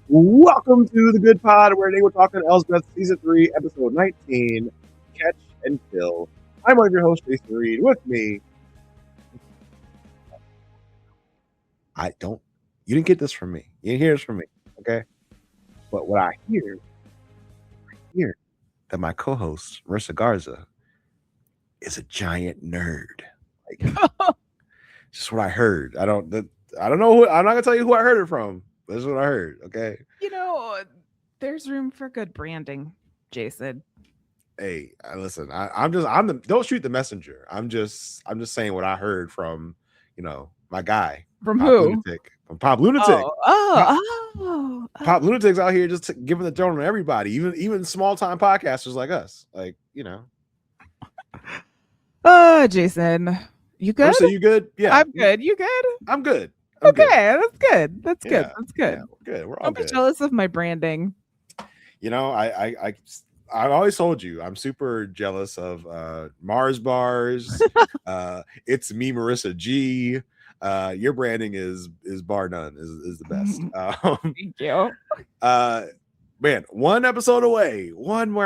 Welcome to the Good Pod, where today we're talking Elsbeth Season 3, Episode 19, Catch and Kill. I'm one of your hosts, Tracy Reed. With me, you didn't get this from me. You didn't hear this from me, okay? But what I hear that my co-host, Marissa Garza, is a giant nerd. Just what I heard. I don't know who, I'm not going to tell you who I heard it from. This is what I heard, okay? There's room for good branding, Jason. Hey, listen, don't shoot the messenger. I'm just saying what I heard from, my guy. From Pop who? Lunatic. From Pop Lunatic. Oh. Pop Lunatic's out here just giving the throne on everybody, even small time podcasters like us. Jason, you good? Marissa, you good? Yeah. I'm good. You good? I'm good. Okay, that's good. That's good. Yeah, That's good. Yeah, we're good. We're all Don't good. be jealous of my branding. I've always told you I'm super jealous of Mars bars. It's me, Marissa G. Your branding is bar none, is the best. Thank you. Man, one more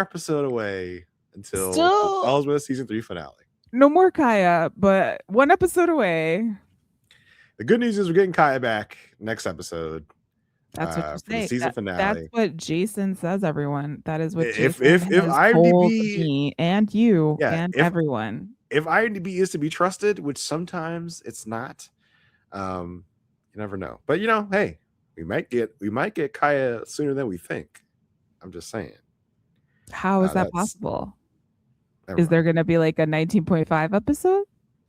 episode away until Elsbeth Season 3 finale. No more Kaya, but one episode away. The good news is we're getting Kaya back next episode. That's what you say. The season finale. That's what Jason says, everyone. That is what if Jason has told IMDb me and you and everyone. If IMDb is to be trusted, which sometimes it's not, you never know. But hey, we might get Kaya sooner than we think. I'm just saying. How is that possible? Is there going to be like a 19.5 episode?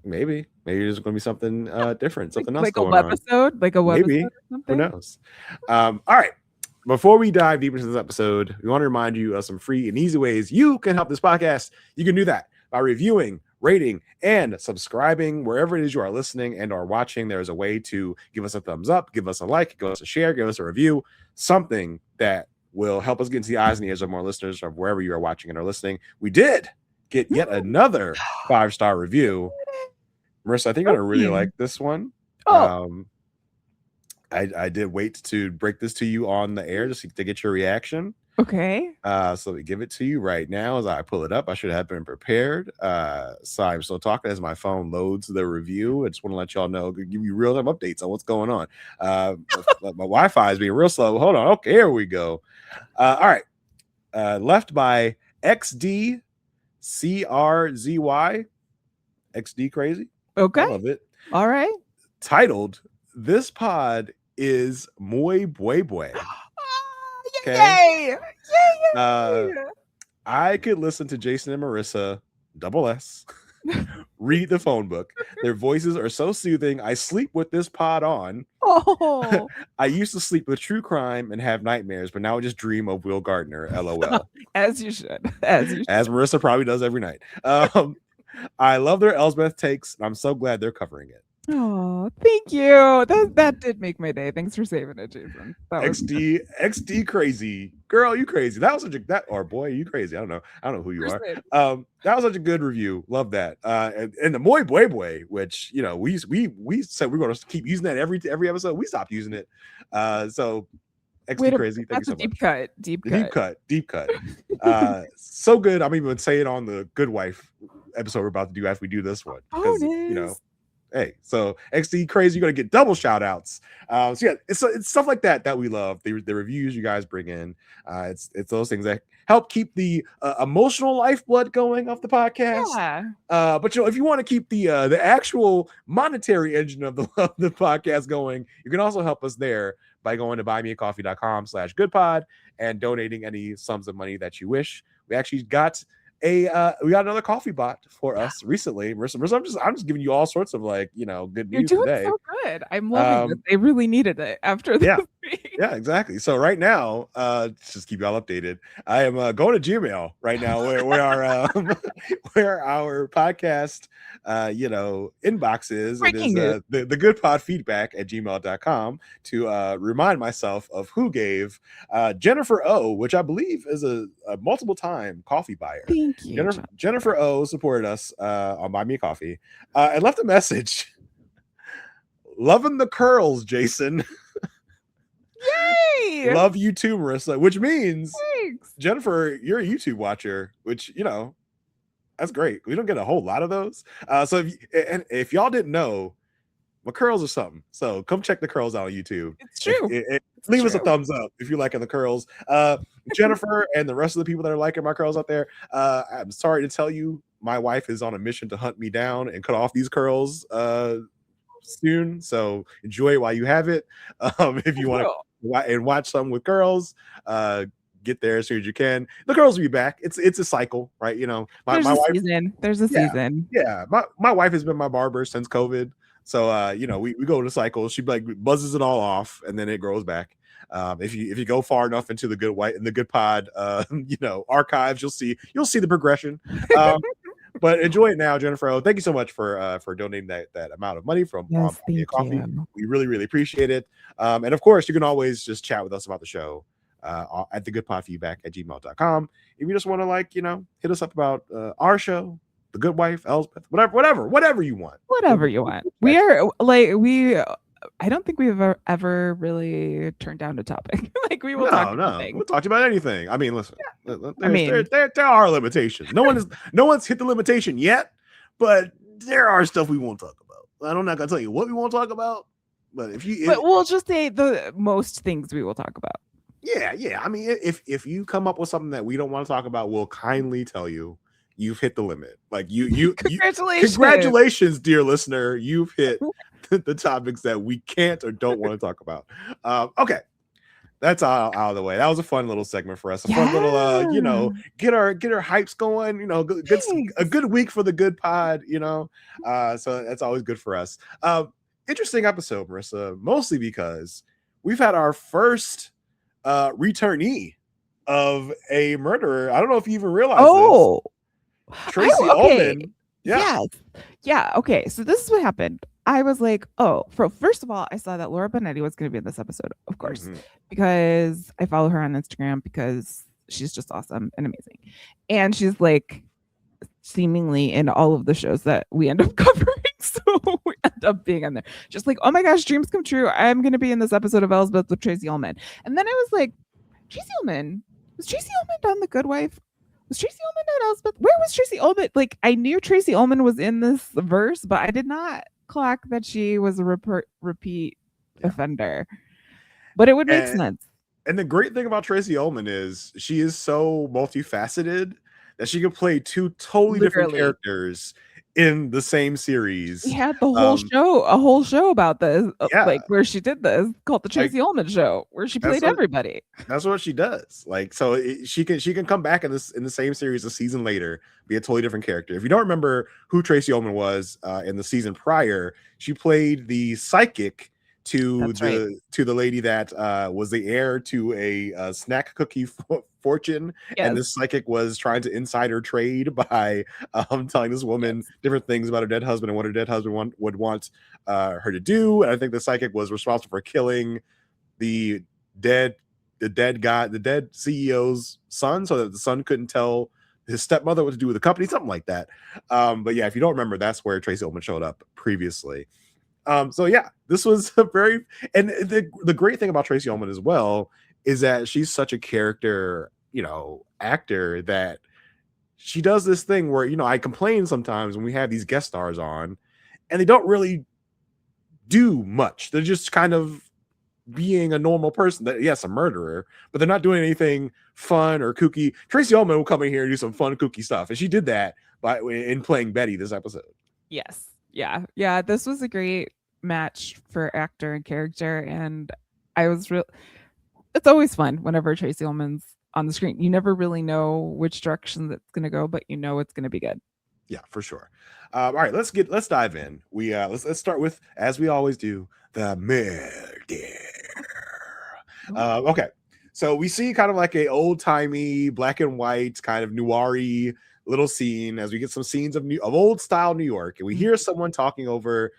Maybe there's going to be something different, something else like going a webisode, like a webisode. Maybe. Or something? Who knows? All right. Before we dive deeper into this episode, we want to remind you of some free and easy ways you can help this podcast. You can do that by reviewing, rating, and subscribing wherever it is you are listening and are watching. There's a way to give us a thumbs up, give us a like, give us a share, give us a review, something that will help us get into the eyes and ears of more listeners of wherever you are watching and are listening. We did get yet another 5-star review. Marissa, I think I'm going to really like this one. I did wait to break this to you on the air just to get your reaction. Okay. So let me give it to you right now as I pull it up. I should have been prepared. So I'm still talking as my phone loads the review. I just want to let y'all know, give you real-time updates on what's going on. My Wi-Fi is being real slow. Hold on. Okay, here we go. All right. Left by xdcrzy. xdcrzy. Okay. I love it. All right. Titled, "This Pod is moiboi." Okay. Yay. I could listen to Jason and Marissa, double S, read the phone book. Their voices are so soothing. I sleep with this pod on. Oh. I used to sleep with true crime and have nightmares, but now I just dream of Will Gardner. LOL. As you should. As Marissa probably does every night. I love their Elsbeth takes, and I'm so glad they're covering it. Oh, thank you. That did make my day. Thanks for saving it, Jason. XD crazy. Girl, you crazy. That was such a or boy, you crazy. I don't know who you are. That was such a good review. Love that. And the moiboi, which we said we're gonna keep using that every episode. We stopped using it. So XD crazy. Thank you so much. Deep cut. So good. I'm even saying on the Good Wife episode we're about to do after we do this one. Because hey, so XD crazy, you're gonna get double shout outs. So yeah, it's stuff like that we love. The reviews you guys bring in. It's those things that help keep the emotional lifeblood going off the podcast. Yeah. But if you want to keep the actual monetary engine of the podcast going, you can also help us there by going to buymeacoffee.com/goodpod and donating any sums of money that you wish. We actually got we got another coffee bot for us recently. Marissa, I'm just giving you all sorts of good news You're doing today. So good. I'm loving this. They really needed it after this. Yeah, exactly. So right now, just keep y'all updated. I am going to Gmail right now where our where our podcast inbox is. It is the good pod feedback at gmail.com to remind myself of who gave Jennifer O, which I believe is a multiple time coffee buyer. Thank you. Jennifer O supported us on Buy Me a Coffee and left a message. Loving the curls, Jason. Yay! Love you too, Marissa. Which means, Thanks. Jennifer, you're a YouTube watcher, which, you know, that's great. We don't get a whole lot of those. So if y'all didn't know, my curls are something. So come check the curls out on YouTube. It's true. Leave us a thumbs up if you're liking the curls. Jennifer and the rest of the people that are liking my curls out there, I'm sorry to tell you, my wife is on a mission to hunt me down and cut off these curls soon. So enjoy it while you have it. If you want to and watch some with curls, get there as soon as you can. The curls will be back. It's a cycle, right? You know, my wife. There's a season. Yeah, my wife has been my barber since COVID. So you know, we go to cycles. She like buzzes it all off, and then it grows back. If you go far enough into the good pod, you know, archives, you'll see the progression. But enjoy it now, Jennifer. Thank you so much for donating that amount of money from Coffee. We really appreciate it. And of course, you can always just chat with us about the show at thegoodpodfeedback@gmail.com. If you just want to, like, you know, hit us up about our show, The Good Wife, Elsbeth, whatever you want. Whatever you want. We are like I don't think we've ever really turned down a topic. Like we will talk about we'll talk about anything. I mean, listen. Yeah. There are limitations. No one's hit the limitation yet, but there are stuff we won't talk about. I'm not gonna tell you what we won't talk about, but we'll just say the most things we will talk about. Yeah. I mean, if you come up with something that we don't want to talk about, we'll kindly tell you you've hit the limit. Like you congratulations, dear listener. You've hit the topics that we can't or don't want to talk about. Okay. That's all out of the way. That was a fun little segment for us. Fun little, you know, get our hypes going. You know, a good week for the good pod. You know, so that's always good for us. Interesting episode, Marissa. Mostly because we've had our first returnee of a murderer. I don't know if you even realize this. Tracy Ullman. Yeah. Okay. So this is what happened. I was like, first of all, I saw that Laura Bonetti was going to be in this episode, of course, because I follow her on Instagram because she's just awesome and amazing. And she's like seemingly in all of the shows that we end up covering. So we end up being on there. Just like, oh my gosh, dreams come true. I'm going to be in this episode of Elsbeth with Tracy Ullman. And then I was like, Tracy Ullman? Was Tracy Ullman on The Good Wife? Was Tracy Ullman on Elsbeth? Where was Tracy Ullman? Like, I knew Tracy Ullman was in this verse, but I did not clock that she was a repeat offender. But it would make sense. And the great thing about Tracy Ullman is she is so multifaceted that she can play two totally different characters in the same series. We had a whole show about this, like where she did this, called the Tracy Ullman Show, where she played everybody. That's what she does. Like, so she can come back in the same series a season later, be a totally different character. If you don't remember who Tracy Ullman was in the season prior, she played the psychic to the lady that was the heir to a snack cookie fortune, and this psychic was trying to insider trade by telling this woman different things about her dead husband and what her dead husband would want her to do. And I think the psychic was responsible for killing the dead CEO's son, so that the son couldn't tell his stepmother what to do with the company, something like that. But yeah, if you don't remember, that's where Tracy Ullman showed up previously. So yeah, this was and the great thing about Tracy Ullman as well is that she's such a character, you know, actor, that she does this thing where, you know, I complain sometimes when we have these guest stars on and they don't really do much. They're just kind of being a normal person, that yes, a murderer, but they're not doing anything fun or kooky. Tracy Ullman will come in here and do some fun, kooky stuff. And she did that in playing Betty this episode. Yes. Yeah. This was a great match for actor and character. And it's always fun whenever Tracy Ullman's on the screen. You never really know which direction that's going to go, but you know it's going to be good. Yeah, for sure. All right, let's dive in. We let's start with, as we always do, the murder. Okay, so we see kind of like a old timey black and white kind of noir-y little scene as we get some scenes of old style New York, and we hear someone talking over.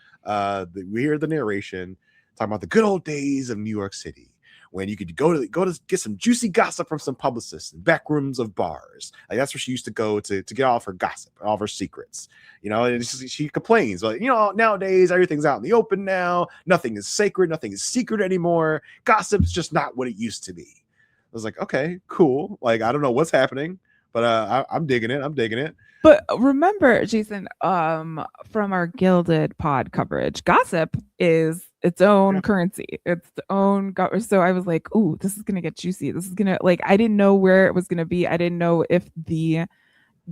We hear the narration talking about the good old days of New York City, when you could go to get some juicy gossip from some publicists in back rooms of bars. Like that's where she used to go to get all of her gossip, all of her secrets. And she complains, like, nowadays everything's out in the open now. Nothing is sacred, nothing is secret anymore. Gossip's just not what it used to be. I was like, okay, cool. Like, I don't know what's happening, but I'm digging it. But remember, Jason, from our Gilded Pod coverage, gossip is its own currency. It's the own. So I was like, "Ooh, this is gonna get juicy. This is gonna I didn't know where it was gonna be. I didn't know if the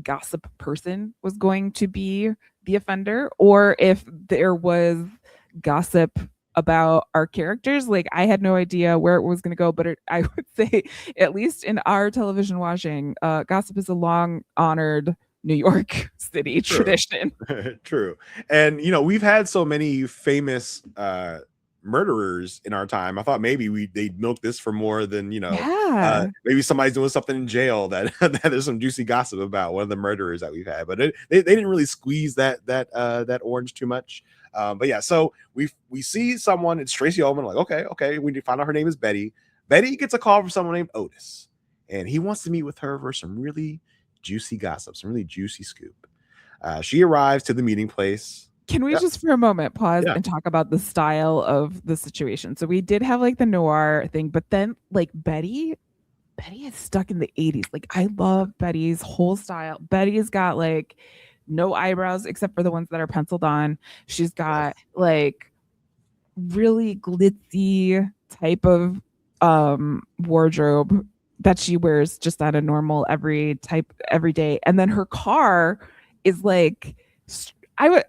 gossip person was going to be the offender or if there was gossip about our characters. Like, I had no idea where it was going to go, but I would say, at least in our television watching, gossip is a long honored New York City tradition. True. And we've had so many famous murderers in our time. I thought maybe they'd milk this for more than maybe somebody's doing something in jail that there's some juicy gossip about one of the murderers that we've had, but they didn't really squeeze that orange too much. But yeah, so we see someone, it's Tracy Ullman, like, okay, we find out her name is Betty. Betty gets a call from someone named Otis, and he wants to meet with her for some really juicy gossip, some really juicy scoop. She arrives to the meeting place. Can we just for a moment pause and talk about the style of the situation? So we did have like the noir thing, but then like Betty is stuck in the 80s. Like, I love Betty's whole style. Betty's got like no eyebrows except for the ones that are penciled on. She's got like really glitzy type of wardrobe that she wears just on a normal every day. And then her car is like, I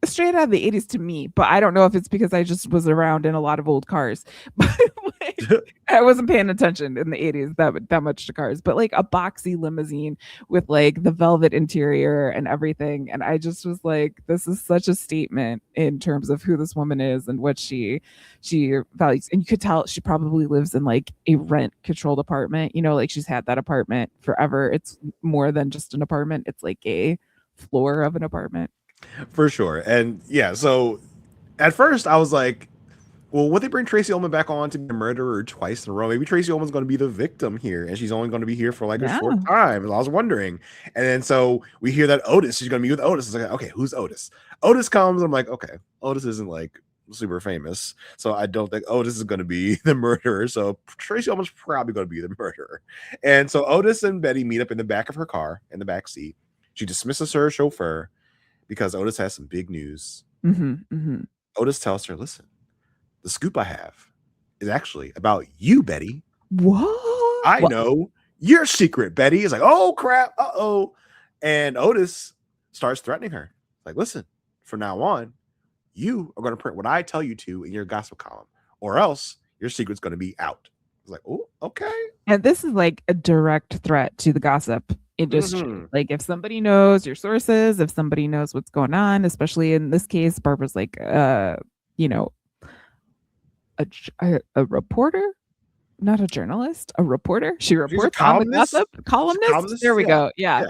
straight out of the 80s to me, but I don't know if it's because I just was around in a lot of old cars. But like, I wasn't paying attention in the 80s that much to cars, but like a boxy limousine with like the velvet interior and everything. And I just was like, this is such a statement in terms of who this woman is and what she values. And you could tell she probably lives in like a rent controlled apartment, like she's had that apartment forever. It's more than just an apartment. It's like a floor of an apartment. For sure. And yeah, so at first I was like, well, would they bring Tracy Ullman back on to be a murderer twice in a row? Maybe Tracy Ullman's going to be the victim here, and she's only going to be here for like a short time. I was wondering. And then so we hear that Otis, she's going to be with Otis. It's like, okay, who's Otis? Otis comes, and I'm like, okay, Otis isn't like super famous, so I don't think Otis is going to be the murderer. So Tracy Ullman's probably going to be the murderer. And so Otis and Betty meet up in the back of her car, in the back seat. She dismisses her chauffeur because Otis has some big news. Otis tells her, listen, the scoop I have is actually about you, Betty. What? I know your secret, Betty. Is like, oh, crap. Uh-oh. And Otis starts threatening her. Like, listen, from now on, you are going to print what I tell you to in your gossip column, or else your secret's going to be out. I was like, oh, okay. And this is like a direct threat to the gossip industry. Like, if somebody knows your sources, if somebody knows what's going on, especially in this case, Barbara's like, a reporter, not a journalist, a reporter. She reports on the gossip. Columnist. There we go. Yeah.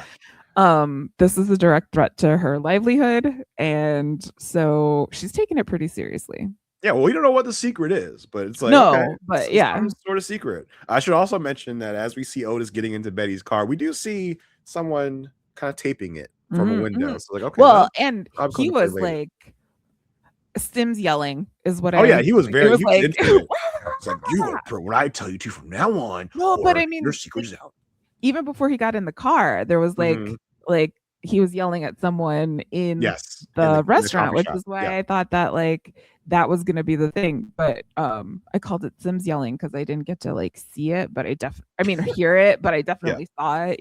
This is a direct threat to her livelihood, and so she's taking it pretty seriously. Yeah, well, we don't know what the secret is, but it's like, no, okay, but yeah, some sort of secret. I should also mention that as we see Otis getting into Betty's car, we do see someone kind of taping it from a window. So like, okay, well, and he was like, Stims yelling is what. Oh yeah, he was very. He was into it. It's like, you will print what I tell you to from now on. No, but I mean, your secret is out. Even before he got in the car, there was like he was yelling at someone in the restaurant, which is why I thought that like that was gonna be the thing. But I called it Sims yelling because I didn't get to like see it, but hear it, but I definitely saw it,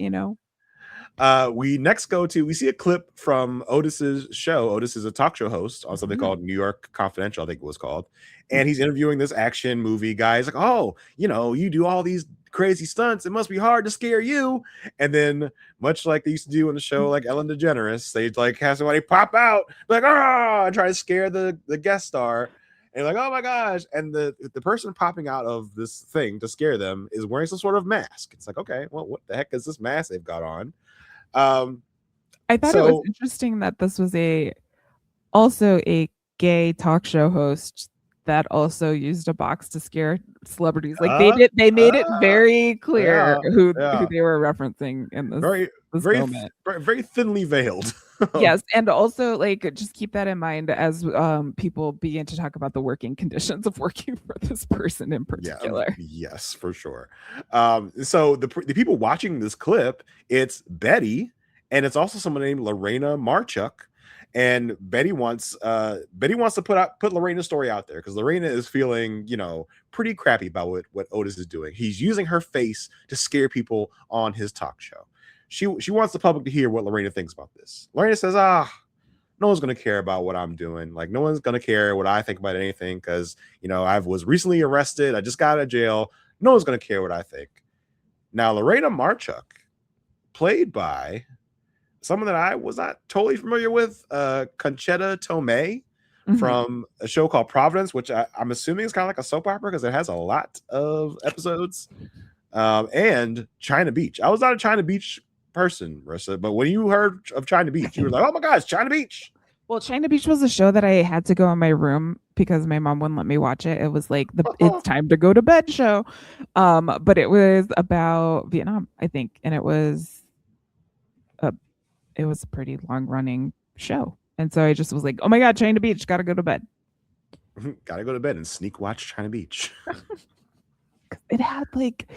We next we see a clip from Otis's show. Otis is a talk show host on something called New York Confidential, I think it was called. And he's interviewing this action movie guy. He's like, oh, you do all these crazy stunts. It must be hard to scare you. And then, much like they used to do in the show, like Ellen DeGeneres, they like have somebody pop out, like, and try to scare the guest star. And like, oh my gosh. And the person popping out of this thing to scare them is wearing some sort of mask. It's like, okay, well, what the heck is this mask they've got on? I thought it was interesting that this was also a gay talk show host that also used a box to scare celebrities. Like they made it very clear who they were referencing in this moment. Very thinly veiled. Yes, and also like just keep that in mind as people begin to talk about the working conditions of working for this person in particular. Yes, for sure. So the people watching this clip, it's Betty, and it's also someone named Lorena Marchuk. And Betty wants to put Lorena's story out there because Lorena is feeling, pretty crappy about what Otis is doing. He's using her face to scare people on his talk show. She wants the public to hear what Lorena thinks about this. Lorena says, no one's going to care about what I'm doing. Like, no one's going to care what I think about anything because, I was recently arrested. I just got out of jail. No one's going to care what I think. Now, Lorena Marchuk, played by someone that I was not totally familiar with, Conchetta Tomei, from a show called Providence, which I'm assuming is kind of like a soap opera because it has a lot of episodes, and China Beach. I was not a China Beach person, Marissa, but when you heard of China Beach, you were like, oh my gosh, China Beach. Well, China Beach was a show that I had to go in my room because my mom wouldn't let me watch it. It was like it's time to go to bed show. But it was about Vietnam, I think, and it was a pretty long running show. And so I just was like, oh my God, China Beach, gotta go to bed. Gotta go to bed and sneak watch China Beach. It had like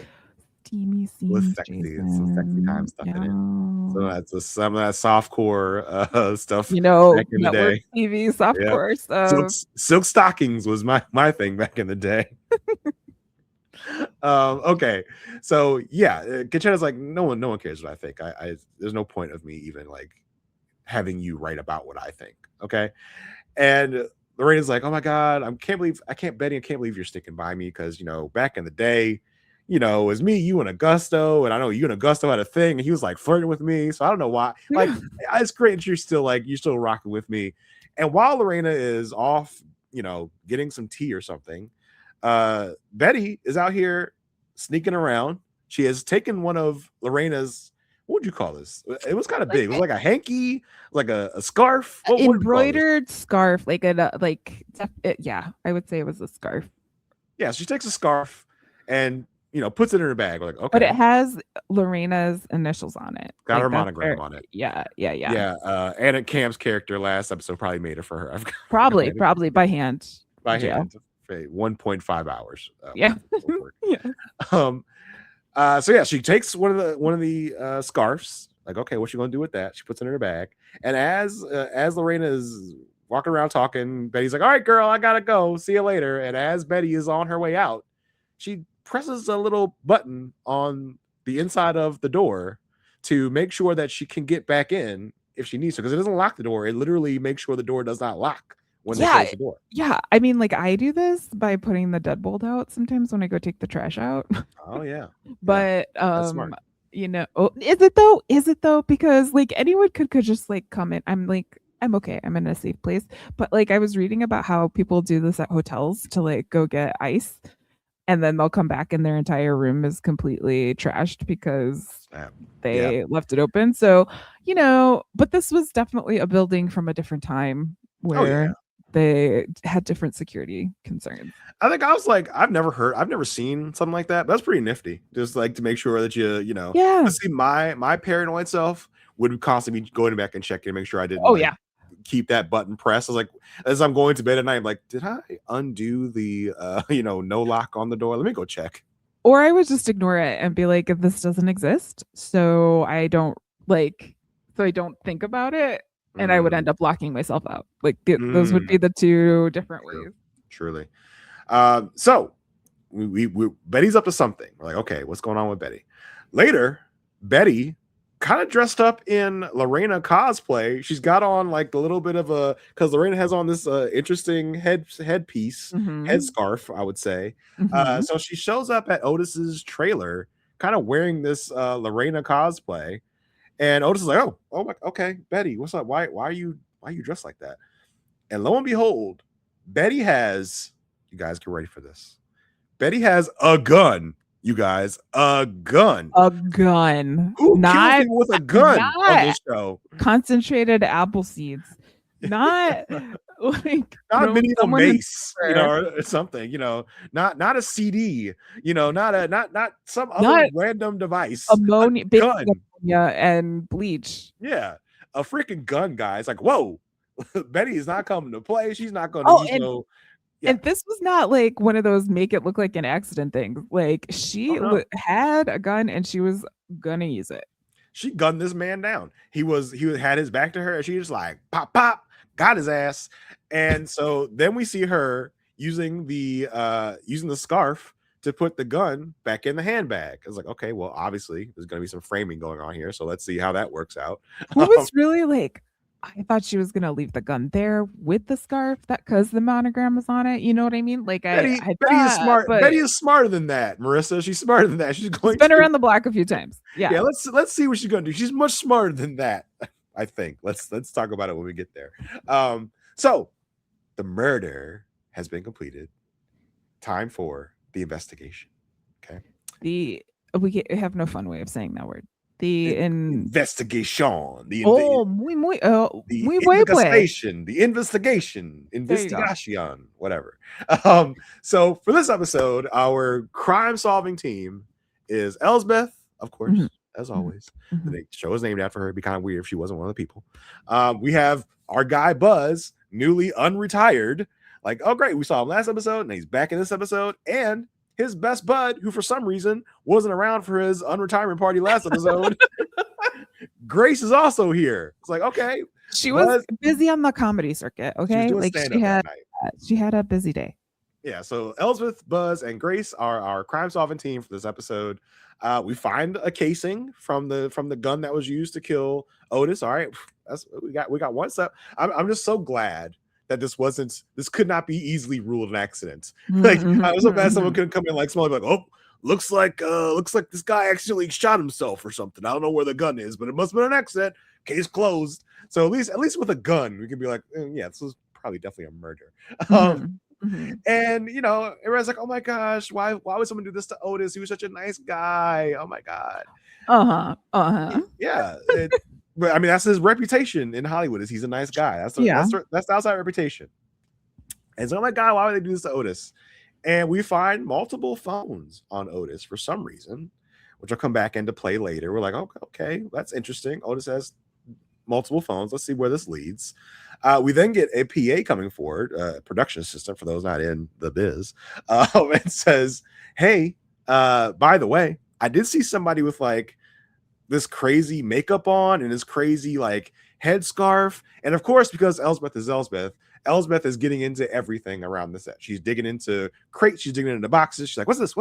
steamy scenes with some sexy time stuff in it. So that's some of that softcore stuff. Back in the day. TV softcore stuff. Silk stockings was my thing back in the day. Okay, so yeah, Conchetta's like, no one cares what I think. I there's no point of me even like having you write about what I think. Okay, and Lorena's like, oh my God, Betty, I can't believe you're sticking by me because back in the day, it was me, you, and Augusto, and I know you and Augusto had a thing, and he was like flirting with me, so I don't know why. Like, it's great that you're still rocking with me. And while Lorena is off, getting some tea or something, Betty is out here sneaking around. She has taken one of Lorena's, what would you call this? It was kind of big. It was like a hanky, like a scarf, embroidered scarf, I would say it was a scarf. Yeah, she takes a scarf and puts it in her bag. Like, okay, but it has Lorena's initials on it. Got her monogram on it. Yeah. Anna Camp's character last episode probably made it for her. Probably by hand. By hand. 1.5 hours. Yeah. So yeah, she takes one of the scarves. Like, okay, what's she gonna do with that? She puts it in her bag. And as Lorena is walking around talking, Betty's like, all right, girl, I gotta go. See you later. And as Betty is on her way out, she presses a little button on the inside of the door to make sure that she can get back in if she needs to, because it doesn't lock the door. It literally makes sure the door does not lock when they close the door. Yeah. I mean, like, I do this by putting the deadbolt out sometimes when I go take the trash out. Oh yeah. But that's smart. Is it though? Because like anyone could just like come in. I'm okay. I'm in a safe place. But like I was reading about how people do this at hotels to like go get ice. And then they'll come back and their entire room is completely trashed because they left it open. So, but this was definitely a building from a different time where they had different security concerns. I think I was like, I've never seen something like that. But that's pretty nifty. Just like to make sure that see, my paranoid self would constantly be going back and checking to make sure I didn't keep that button pressed. I was like, as I'm going to bed at night, I'm like, did I undo the no lock on the door? Let me go check. Or I would just ignore it and be like, if this doesn't exist, so I don't think about it, and I would end up locking myself out. Like those would be the two different ways. Truly. So we Betty's up to something. We're like, okay, what's going on with Betty? Later, Betty, kind of dressed up in Lorena cosplay. She's got on like a little bit of because Lorena has on this interesting headpiece, headscarf, I would say. So she shows up at Otis's trailer, kind of wearing this Lorena cosplay, and Otis is like, oh my, okay, Betty, what's up? Why are you dressed like that? And lo and behold, Betty has, you guys get ready for this. Betty has a gun. You guys, a gun. A gun. Who kills people with a gun on this show? Concentrated apple seeds. Not like a medieval mace, or something, not a CD, not some other random device. Gun and bleach. Yeah, a freaking gun, guys. Like, whoa, Betty is not coming to play. She's not going to use And this was not like one of those make it look like an accident things. Like she had a gun and she was gonna use it. She gunned this man down. He had his back to her, and she just like pop, got his ass. And so then we see her using the scarf to put the gun back in the handbag. I was like, okay, well, obviously there's gonna be some framing going on here, so let's see how that works out. Who was really like, I thought she was gonna leave the gun there with the scarf, that because the monogram was on it. You know what I mean? Like Betty is smart. Betty is smarter than that, Marissa. She's smarter than that. She's been around the block a few times. Yeah. Let's see what she's gonna do. She's much smarter than that, I think. Let's talk about it when we get there. So the murder has been completed. Time for the investigation. Okay. We have no fun way of saying that word. The investigation. The investigation, whatever. So for this episode, our crime-solving team is Elsbeth, of course, as always. The show is named after her. It'd be kind of weird if she wasn't one of the people. We have our guy Buzz, newly unretired. Like, oh great, we saw him last episode, and he's back in this episode, and his best bud, who for some reason wasn't around for his unretirement party last episode. Grace is also here. It's like, okay. She was busy on the comedy circuit, okay? Like she had a busy day. Yeah, so Elsbeth, Buzz, and Grace are our crime-solving team for this episode. We find a casing from the gun that was used to kill Otis. All right, we got one step. I'm just so glad that this could not be easily ruled an accident. Like, I was so glad someone couldn't come in like small, like, oh, looks like this guy accidentally shot himself or something. I don't know where the gun is, but it must have been an accident. Case closed. So at least with a gun, we can be like, yeah, this was probably definitely a murder. And everyone's like, oh my gosh, why would someone do this to Otis? He was such a nice guy. Oh my god. Yeah. But I mean, that's his reputation in Hollywood, is he's a nice guy. That's the outside reputation. And so, oh my god, why would they do this to Otis? And we find multiple phones on Otis for some reason, which will come back into play later. We're like, okay, that's interesting. Otis has multiple phones. Let's see where this leads. We then get a PA coming forward, production assistant for those not in the biz, and says, hey, by the way, I did see somebody with like this crazy makeup on and this crazy like headscarf. And of course, because Elsbeth is getting into everything around the set. She's digging into crates, she's digging into boxes. She's like, what's this?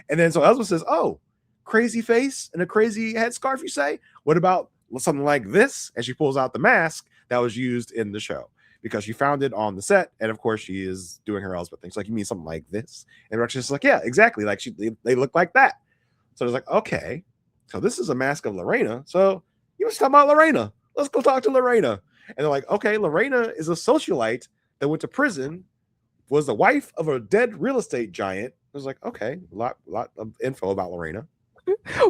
And then so Elsbeth says, oh, crazy face and a crazy headscarf, you say? What about something like this? And she pulls out the mask that was used in the show, because she found it on the set. And of course, she is doing her Elsbeth thing. She's like, you mean something like this? And Rex's just like, yeah, exactly. Like they look like that. So I was like, okay, so this is a mask of Lorena. So you was talking about Lorena. Let's go talk to Lorena. And they're like, okay, Lorena is a socialite that went to prison, was the wife of a dead real estate giant. I was like, okay, a lot of info about Lorena.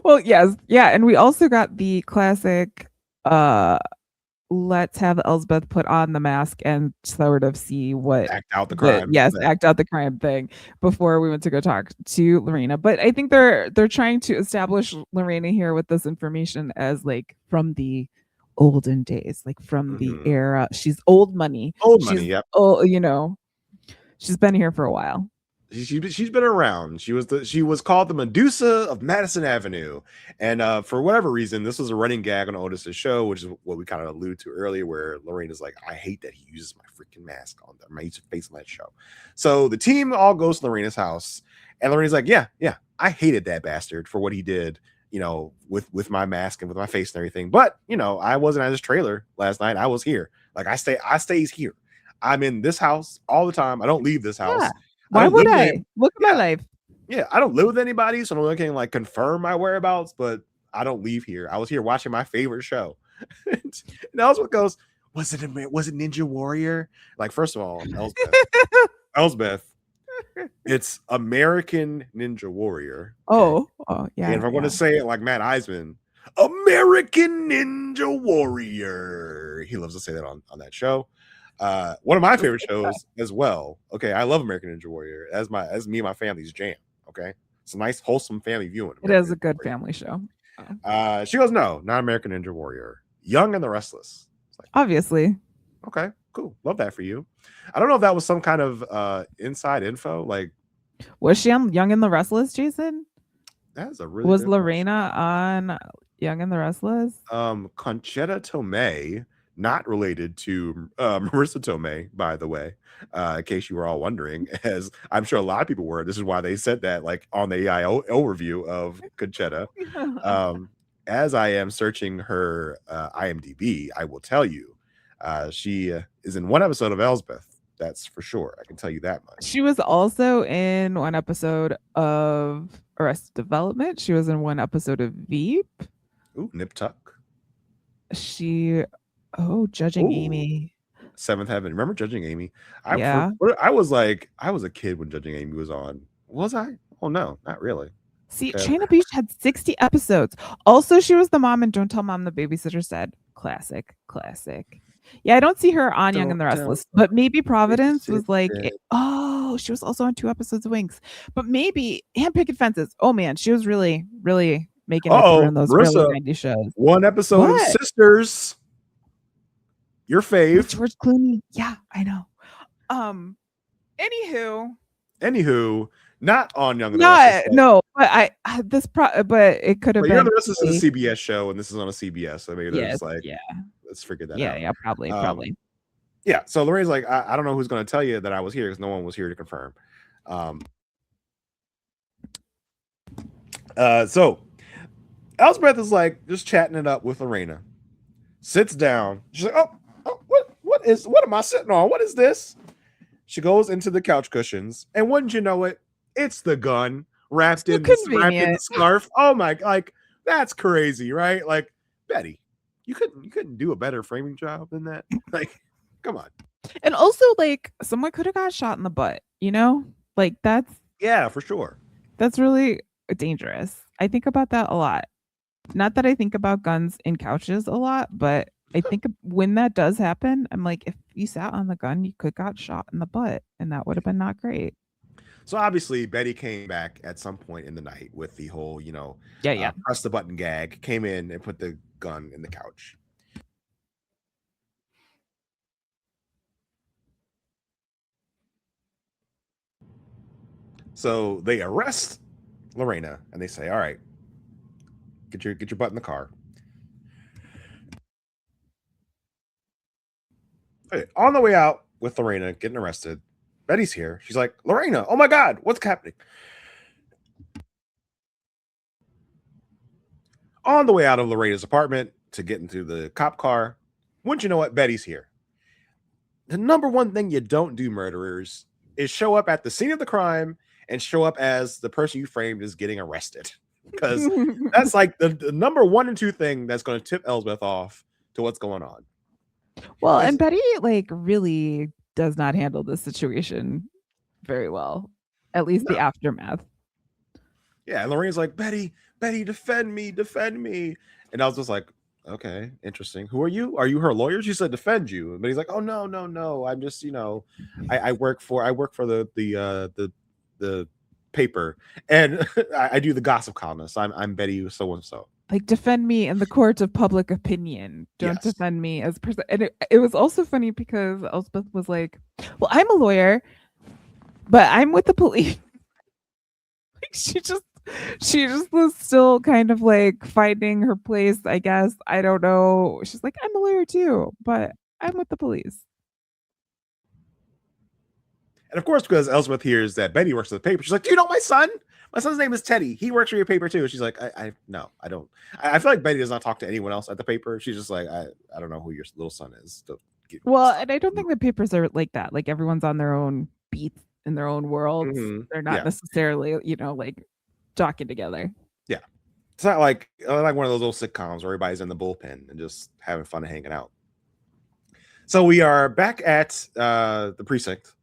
Well, yes. Yeah. And we also got the classic, let's have Elsbeth put on the mask and sort of see what act out the crime. Act out the crime thing before we went to go talk to Lorena. But I think they're trying to establish Lorena here with this information as like from the olden days, like from the era. She's old money. Yep. Oh, she's been here for a while. She's been around. She was called the Medusa of Madison Avenue, and for whatever reason, this was a running gag on Otis's show, which is what we kind of alluded to earlier, where Lorena's like, I hate that he uses my freaking mask on my face on that show. So the team all goes to Lorena's house, and Lorena's like, yeah, I hated that bastard for what he did, with my mask and with my face and everything. But I wasn't at his trailer last night. I was here. Like I stays here. I'm in this house all the time. I don't leave this house. Yeah. Why would I? Look at my life. Yeah, I don't live with anybody, so I can like confirm my whereabouts, but I don't leave here. I was here watching my favorite show. And Elsbeth goes, was it Ninja Warrior? Like, first of all, Elsbeth, it's American Ninja Warrior. Okay? Yeah. And if I'm going to say it like Matt Eisman, American Ninja Warrior. He loves to say that on that show. One of my favorite shows as well. Okay, I love American Ninja Warrior as me and my family's jam. Okay, it's a nice wholesome family viewing. It is a good family show. She goes, no, not American Ninja Warrior. Young and the Restless. Like, obviously. Okay, cool. Love that for you. I don't know if that was some kind of inside info. Like, was she on Young and the Restless, Jason? That's a really was Lorena on Young and the Restless? Conchetta Tomei, not related to Marissa Tomei, by the way, in case you were all wondering, as I'm sure a lot of people were. This is why they said that, like on the EIO overview of Conchetta. As I am searching her IMDb, I will tell you, she is in one episode of Elsbeth. That's for sure. I can tell you that much. She was also in one episode of Arrested Development. She was in one episode of Veep. Ooh, Nip Tuck. Judging Amy. Seventh Heaven. Remember Judging Amy? I was a kid when Judging Amy was on. Was I? Oh no, not really. See, okay. China Beach had 60 episodes. Also, she was the mom in Don't Tell Mom the Babysitter Said. Classic. Yeah, I don't see her on Young and the Restless, but maybe Providence was like, she was also on 2 episodes of Winx. But maybe, and Picket Fences. Oh man, she was really, really making it through in those Marissa, early 90s shows. One episode of Sisters. Your fave. With George Clooney. Yeah, I know. Anywho, not on Young and the Restless. No, but but it could have been. Young and the Restless is a CBS show, and this is on a CBS. So maybe there's let's figure that out. Yeah, probably. Yeah. So Lorena's like, I don't know who's going to tell you that I was here because no one was here to confirm. So Elsbeth is like just chatting it up with Lorena. Sits down. She's like, what am I sitting on? What is this? She goes into the couch cushions, and wouldn't you know it, it's the gun wrapped in the scarf. Oh my, like that's crazy, right? Like, Betty, you couldn't do a better framing job than that. Like, come on. And also, like, someone could have got shot in the butt, you know? Like, that's for sure. That's really dangerous. I think about that a lot. Not that I think about guns in couches a lot, but I think when that does happen, I'm like, if you sat on the gun, you could got shot in the butt, and that would have been not great. So obviously, Betty came back at some point in the night with the whole, press the button gag. Came in and put the gun in the couch. So they arrest Lorena and they say, "All right, get your butt in the car." Okay, on the way out with Lorena getting arrested, Betty's here. She's like, "Lorena, oh my God, what's happening?" On the way out of Lorena's apartment to get into the cop car, wouldn't you know it, Betty's here. The number one thing you don't do, murderers, is show up at the scene of the crime and show up as the person you framed is getting arrested. Because that's like the number 1 and 2 thing that's going to tip Elsbeth off to what's going on. Well, and Betty really does not handle this situation very well, at least the aftermath. Yeah, and Lorena's like, Betty, defend me. And I was just like, okay, interesting. Who are you? Are you her lawyer? She said defend you. But he's like, oh no. I'm just, I work for the paper, and I do the gossip columnist. I'm Betty so and so. Like, defend me in the court of public opinion. Don't defend me as a person. And it was also funny because Elsbeth was like, well, I'm a lawyer, but I'm with the police. Like, she just was still kind of like finding her place, I guess. I don't know. She's like, I'm a lawyer too, but I'm with the police. And of course, because Elsbeth hears that Betty works at the paper, she's like, do you know my son? My son's name is Teddy. He works for your paper too. She's like, no, I don't. I feel like Betty does not talk to anyone else at the paper. She's just like, I don't know who your little son is. Well, and I don't think the papers are like that. Like, everyone's on their own beats in their own worlds. Mm-hmm. They're not necessarily, like talking together. Yeah. It's not like one of those little sitcoms where everybody's in the bullpen and just having fun and hanging out. So we are back at the precinct.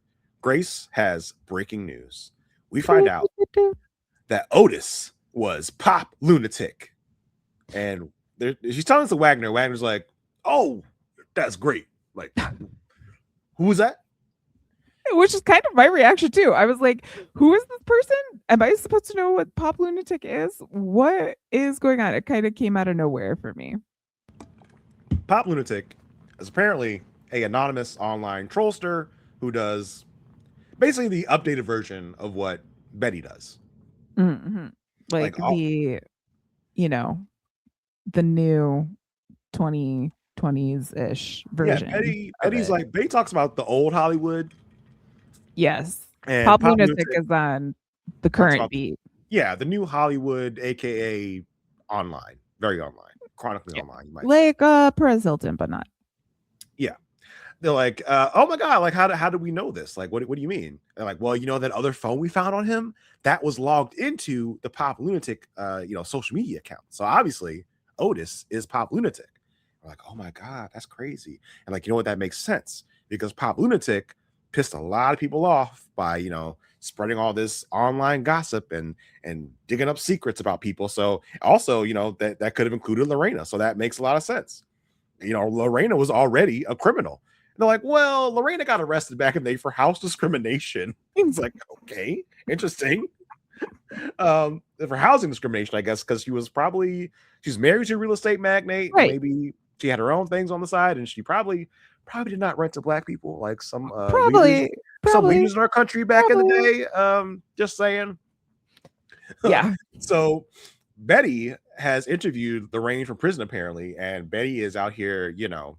Grace has breaking news. We find out that Otis was Pop Lunatic. And she's telling us to Wagner. Wagner's like, oh, that's great. Like, Who was that? Which is kind of my reaction too. I was like, who is this person? Am I supposed to know what Pop Lunatic is? What is going on? It kind of came out of nowhere for me. Pop Lunatic is apparently a anonymous online trollster who does basically the updated version of what Betty does. Mm-hmm. Like the, you know, the new 2020s ish version. Yeah, Betty's like Betty talks about the old Hollywood. Yes. And Pop Lunatic is on the current beat. Yeah, the new Hollywood, aka online, very online, chronically online. Like Perez Hilton, but not. Yeah. They're like, oh my God, like how do we know this? Like, what do you mean? They're like, well, you know, that other phone we found on him that was logged into the Pop Lunatic social media account. So obviously Otis is Pop Lunatic. We're like, oh my God, that's crazy. And like, you know what, that makes sense because Pop Lunatic pissed a lot of people off by, you know, spreading all this online gossip and digging up secrets about people. So also, you know, that could have included Lorena. So that makes a lot of sense. You know, Lorena was already a criminal. And they're like, well, Lorena got arrested back in the day for house discrimination. It's like, okay, interesting. For housing discrimination, I guess, because she's married to a real estate magnate. Right. Maybe she had her own things on the side, and she probably did not rent to black people like some some leaders in our country back in the day. Just saying. Yeah. So Betty has interviewed Lorraine from prison apparently, and Betty is out here, you know,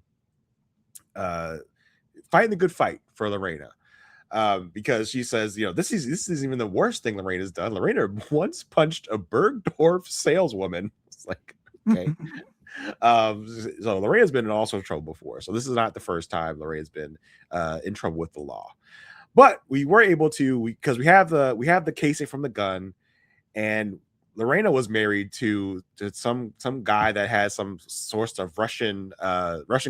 fighting the good fight for Lorena. Because she says, you know, this is even the worst thing Lorena's done. Lorena once punched a Bergdorf saleswoman. It's like, okay. So Lorena's been in all sorts of trouble before. So this is not the first time Lorena's been in trouble with the law. But we were able to, because we have the casing from the gun, and Lorena was married to some guy that has some source of Russian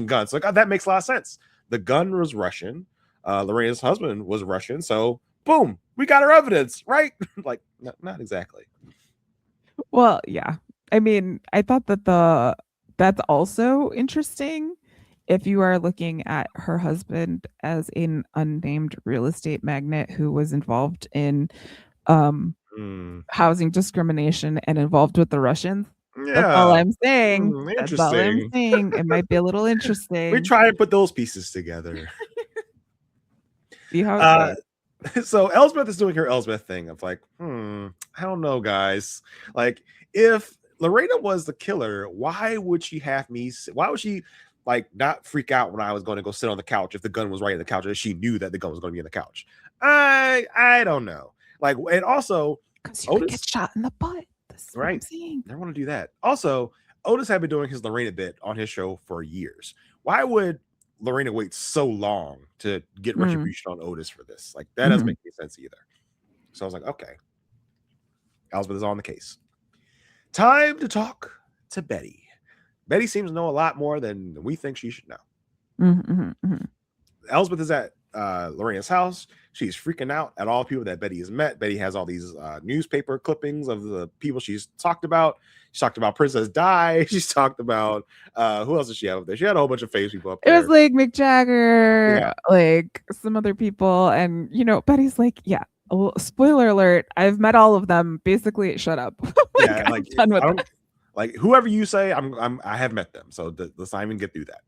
guns. So like, that makes a lot of sense. The gun was Russian. Lorena's husband was Russian. So boom, we got our evidence, right? Like, not exactly. Well, yeah. I mean, I thought that that's also interesting if you are looking at her husband as an unnamed real estate magnate who was involved in housing discrimination and involved with the Russians. Yeah. That's all I'm saying. Interesting. That's all I'm saying. It might be a little interesting. We try to put those pieces together. See how it goes. So Elsbeth is doing her Elsbeth thing of like, I don't know, guys. Like, if Lorena was the killer, why would she like not freak out when I was going to go sit on the couch if the gun was right in the couch and she knew that the gun was going to be in the couch? I don't know. Like, and also because you get shot in the butt. That's right. What I'm saying. I want to do that. Also, Otis had been doing his Lorena bit on his show for years. Why would Lorena wait so long to get retribution on Otis for this? Like, that doesn't make any sense either. So I was like, okay. Elsbeth is on the case. Time to talk to Betty. Betty seems to know a lot more than we think she should know. Elsbeth is at Lorena's house. She's freaking out at all the people that Betty has met. Betty has all these newspaper clippings of the people she's talked about. She talked about Princess Di. She's talked about who else did she have up there? She had a whole bunch of famous people up there. It was like Mick Jagger, like some other people, and you know, Betty's like, yeah. Oh, spoiler alert! I've met all of them. Basically, shut up. I'm done with that. Like, whoever you say, I have met them. So let's not even get through that.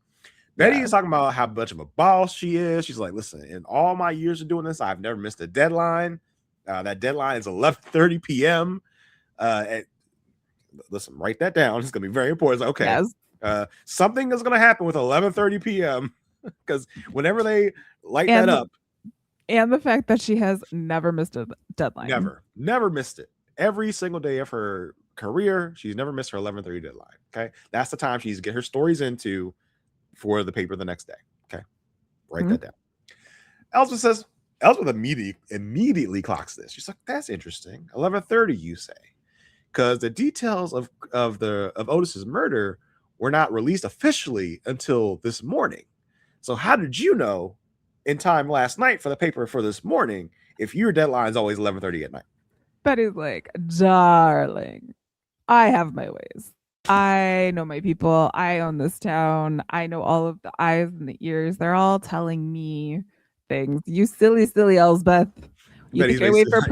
Betty is talking about how much of a boss she is. She's like, listen, in all my years of doing this, I've never missed a deadline. That deadline is 11:30 p.m. Listen, write that down. It's gonna be very important. Like, okay, yes. Something is gonna happen with 11:30 p.m. because whenever they light that up, and the fact that she has never missed a deadline, never missed it. Every single day of her career, she's never missed her 11:30 deadline. Okay, that's the time she's get her stories into for the paper the next day. Okay, write that down. Elsbeth immediately clocks this. She's like, that's interesting. 11:30, you say, because the details of Otis's murder were not released officially until this morning. So how did you know in time last night for the paper for this morning if your deadline is always 11:30 at night? Betty's like, darling, I have my ways. I know my people. I own this town. I know all of the eyes and the ears. They're all telling me things. You silly, silly Elsbeth. You think I wait for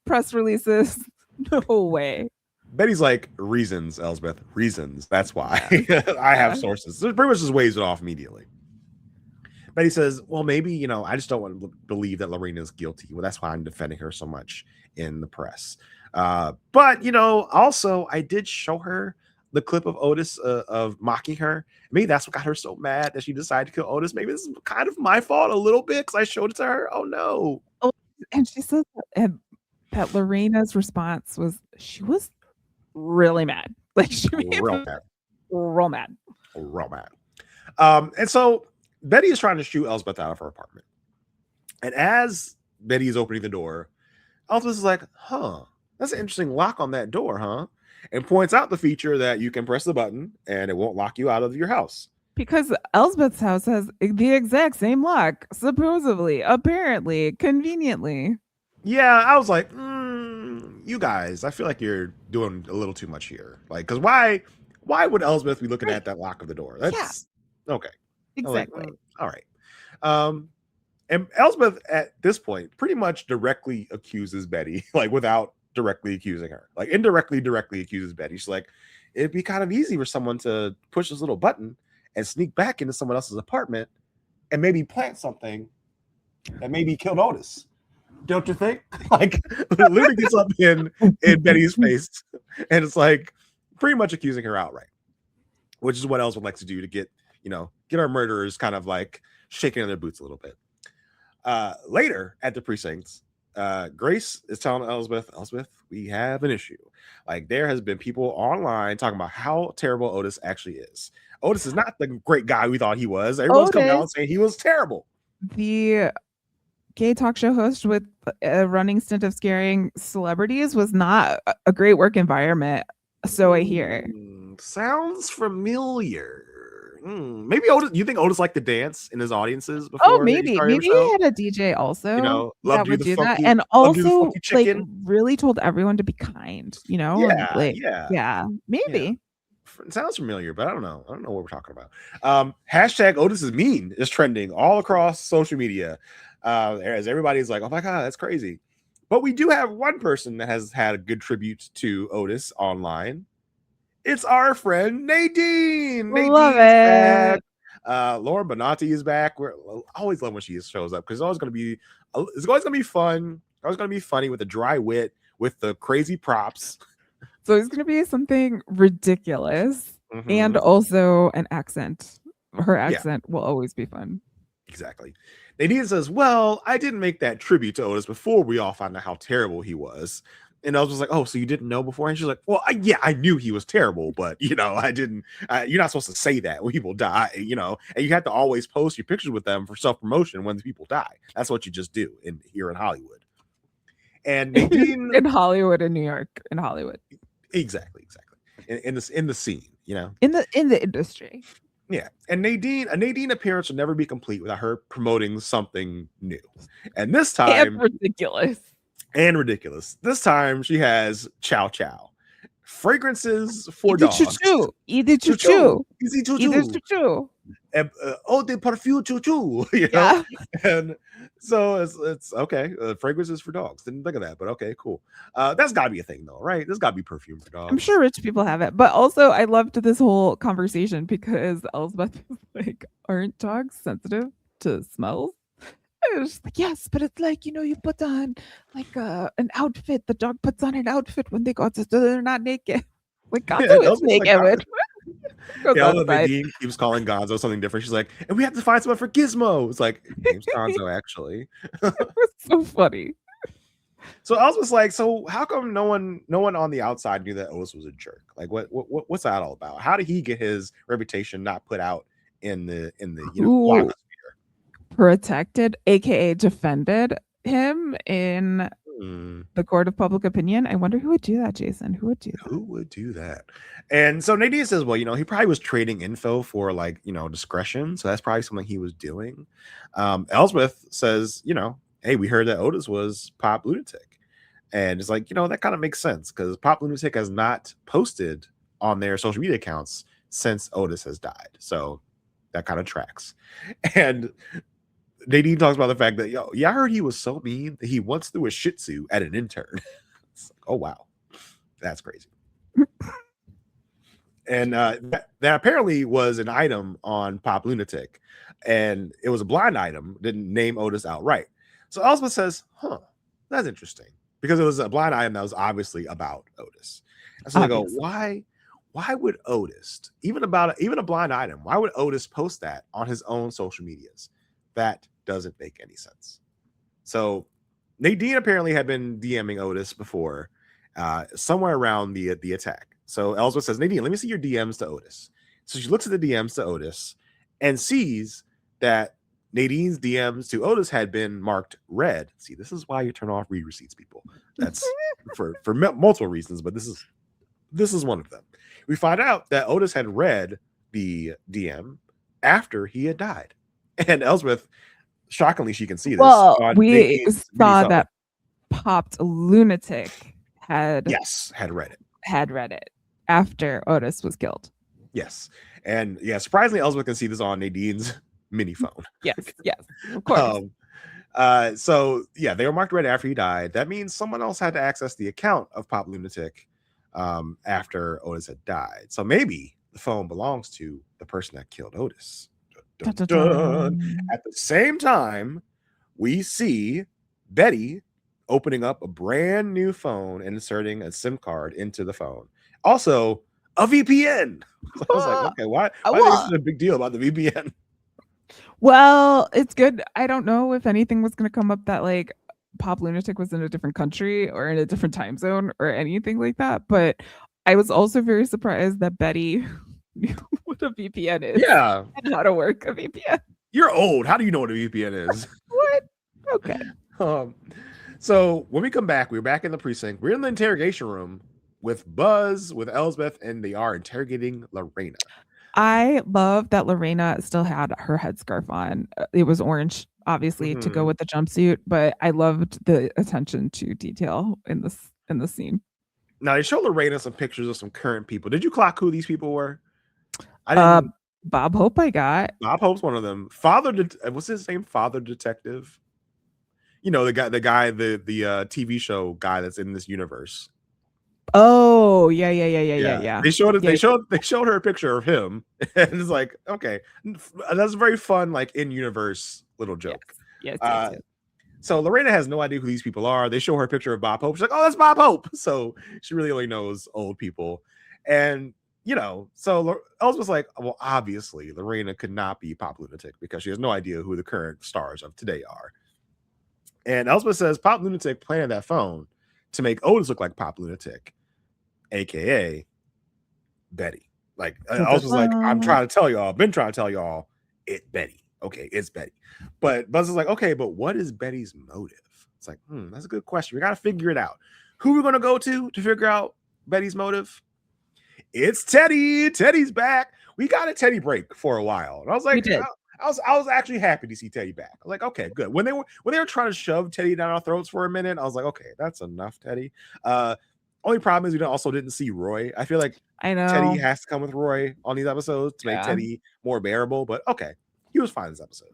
press releases? No way. Betty's like, reasons, Elsbeth, reasons. That's why. Yeah. I have sources. So pretty much just waves it off immediately. Betty says, well, maybe, I just don't want to believe that Lorena is guilty. Well, that's why I'm defending her so much in the press. But, also, I did show her the clip of Otis of mocking her. Maybe that's what got her so mad that she decided to kill Otis. Maybe this is kind of my fault a little bit because I showed it to her. Oh, no. Oh, and she said that Lorena's response was she was really mad. Like she made real mad. And so Betty is trying to shoot Elsbeth out of her apartment. And as Betty is opening the door, Elsbeth is like, that's an interesting lock on that door, huh? And points out the feature that you can press the button and it won't lock you out of your house. Because Elsbeth's house has the exact same lock, supposedly, apparently, conveniently. Yeah, I was like, you guys, I feel like you're doing a little too much here. Like, because why would Elsbeth be looking at that lock of the door? That's okay. Exactly. Like, all right. And Elsbeth at this point pretty much directly accuses Betty, like without directly accusing her, like indirectly directly accuses Betty. She's like, it'd be kind of easy for someone to push this little button and sneak back into someone else's apartment and maybe plant something that maybe killed Otis. Don't you think? Like, literally gets up in Betty's face and it's like pretty much accusing her outright, which is what Elsbeth likes to do to get our murderers kind of like shaking in their boots a little bit. Later at the precincts, Grace is telling Elsbeth, we have an issue. Like, there has been people online talking about how terrible Otis actually is. Otis is not the great guy we thought he was. Everyone's coming out and saying he was terrible. The gay talk show host with a running stint of scaring celebrities was not a great work environment. So I hear. Sounds familiar. Maybe Otis. You think Otis liked to dance in his audiences before? Oh, maybe he had a DJ also. That would do that, and also like really told everyone to be kind. Maybe. Yeah. It sounds familiar, but I don't know what we're talking about. Hashtag Otis is mean is trending all across social media, as everybody's like, oh my god, that's crazy. But we do have one person that has had a good tribute to Otis online. It's our friend Nadine. Love it. Lorena Marchuk is back. I always love when she shows up because it's always going to be fun. Always going to be funny with the dry wit, with the crazy props. So it's going to be something ridiculous and also an accent. Her accent will always be fun. Exactly. Nadine says, well, I didn't make that tribute to Otis before we all found out how terrible he was. And I was just like, oh, so you didn't know before? And she's like, well, I knew he was terrible, but, I didn't. You're not supposed to say that when people die, and you have to always post your pictures with them for self-promotion when the people die. That's what you just do here in Hollywood. And Nadine... in Hollywood, in New York, in Hollywood. Exactly. In the scene, In the industry. Yeah. And a Nadine appearance will never be complete without her promoting something new. And this time... And ridiculous. This time she has Chow Chow. Fragrances for dogs. Easy choo-choo. Eau de parfum choo-choo. Yeah. And so it's okay. Fragrances for dogs. Didn't think of that, but okay, cool. That's got to be a thing though, right? There's got to be perfume for dogs. I'm sure rich people have it. But also I loved this whole conversation because Elsbeth was like, aren't dogs sensitive to smells? I was like, yes, but it's like, you put on like an outfit. The dog puts on an outfit when they go outside, so they're not naked. Like Gonzo is naked. Nadine keeps calling Gonzo something different. She's like, and we have to find someone for Gizmo. It's like, name's Gonzo, actually. It was so funny. So I was like, so how come no one on the outside knew that Otis was a jerk? Like, what's that all about? How did he get his reputation not put out in the blogosphere? Protected, aka defended him in the court of public opinion. I wonder who would do that, Jason. Who would do that? And so Nadine says, well, he probably was trading info for like, discretion. So that's probably something he was doing. Elsbeth says, hey, we heard that Otis was Pop Lunatic. And it's like, that kind of makes sense because Pop Lunatic has not posted on their social media accounts since Otis has died. So that kind of tracks. And Nadine talks about the fact that, I heard he was so mean that he once threw a shih tzu at an intern. Oh, wow. That's crazy. And that apparently was an item on Pop Lunatic. And it was a blind item, didn't name Otis outright. So Elsbeth says, that's interesting. Because it was a blind item that was obviously about Otis. And so they go, why would Otis, even a blind item, why would Otis post that on his own social medias? That doesn't make any sense. So Nadine apparently had been DMing Otis before, somewhere around the attack. So Elsbeth says, Nadine, let me see your DMs to Otis. So she looks at the DMs to Otis and sees that Nadine's DMs to Otis had been marked red. See, this is why you turn off read receipts, people. That's for multiple reasons, but this is one of them. We find out that Otis had read the DM after he had died. And Elsbeth, shockingly, she can see this. Well, we saw that Pop Lunatic had read it. Had read it after Otis was killed. Yes. And surprisingly, Elsbeth can see this on Nadine's mini phone. Yes, of course. So they were marked red after he died. That means someone else had to access the account of Pop Lunatic after Otis had died. So maybe the phone belongs to the person that killed Otis. Dun, dun, dun. At the same time, we see Betty opening up a brand new phone and inserting a SIM card into the phone. Also, a VPN. So I was like, okay, why is this a big deal about the VPN? Well, it's good. I don't know if anything was going to come up that like Pop Lunatic was in a different country or in a different time zone or anything like that. But I was also very surprised that Betty knew what a VPN is. Yeah. And how to work a VPN. You're old. How do you know what a VPN is? What? Okay. So when we come back, we're back in the precinct. We're in the interrogation room with Buzz, with Elsbeth, and they are interrogating Lorena. I love that Lorena still had her headscarf on. It was orange, obviously, to go with the jumpsuit, but I loved the attention to detail in the scene. Now they show Lorena some pictures of some current people. Did you clock who these people were? I didn't. Bob Hope, I got. Bob Hope's one of them. What's his name? Father Detective. You know, the TV show guy that's in this universe. Oh, yeah. They showed her a picture of him, and it's like, okay, that's a very fun, like, in-universe little joke. Yes. So Lorena has no idea who these people are. They show her a picture of Bob Hope. She's like, oh, that's Bob Hope. So she really only knows old people. And, so Elsbeth's like, well, obviously Lorena could not be Pop Lunatic because she has no idea who the current stars of today are. And Elsbeth says Pop Lunatic planted that phone to make Otis look like Pop Lunatic, aka Betty. Like, Elsbeth was like, I've been trying to tell y'all, it's Betty. Okay, it's Betty. But Buzz is like, okay, but what is Betty's motive? It's like, that's a good question. We got to figure it out. Who we're going to go to figure out Betty's motive? It's Teddy. Teddy's back. We got a Teddy break for a while. And I was like, I was actually happy to see Teddy back. I was like, okay, good. When they were trying to shove Teddy down our throats for a minute, I was like, okay, that's enough, Teddy. Only problem is we also didn't see Roy. I feel like Teddy has to come with Roy on these episodes to make Teddy more bearable. But okay, he was fine this episode.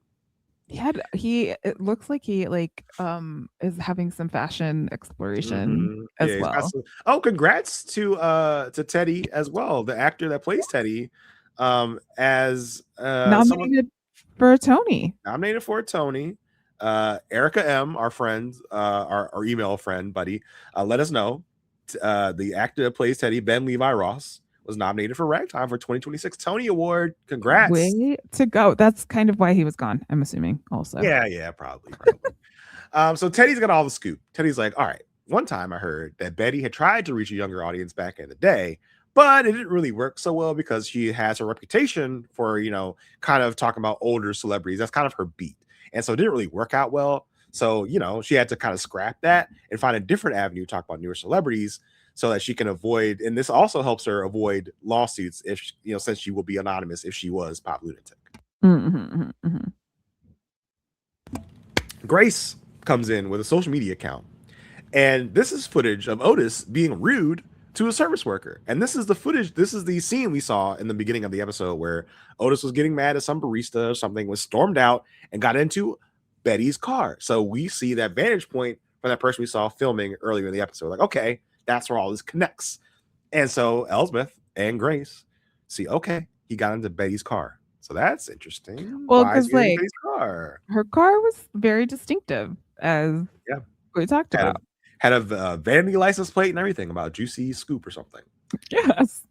It looks like he is having some fashion exploration as well. Congrats to Teddy as well, the actor that plays Teddy, as nominated for a Tony. Nominated for a Tony. Erica M, our friend, our email friend, buddy, let us know. The actor that plays Teddy, Ben Levi Ross, was nominated for Ragtime for 2026 Tony Award. Congrats. Way to go. That's kind of why he was gone, I'm assuming, also. Yeah, probably. So Teddy's got all the scoop. Teddy's like, all right, one time I heard that Betty had tried to reach a younger audience back in the day, but it didn't really work so well because she has a reputation for, kind of talking about older celebrities. That's kind of her beat. And so it didn't really work out well. So, she had to kind of scrap that and find a different avenue to talk about newer celebrities so that she can avoid, and this also helps her avoid lawsuits if, since she will be anonymous if she was Pop Lunatic. Grace comes in with a social media account. And this is footage of Otis being rude to a service worker. And this is the footage. This is the scene we saw in the beginning of the episode where Otis was getting mad at some barista or something, was stormed out and got into Betty's car. So we see that vantage point from that person we saw filming earlier in the episode. Like, okay, that's where all this connects. And so Elsbeth and Grace see, okay, he got into Betty's car. So that's interesting. Well, because like car? Her car was very distinctive, as we talked about. Had a vanity license plate and everything about Juicy Scoop or something. Yes.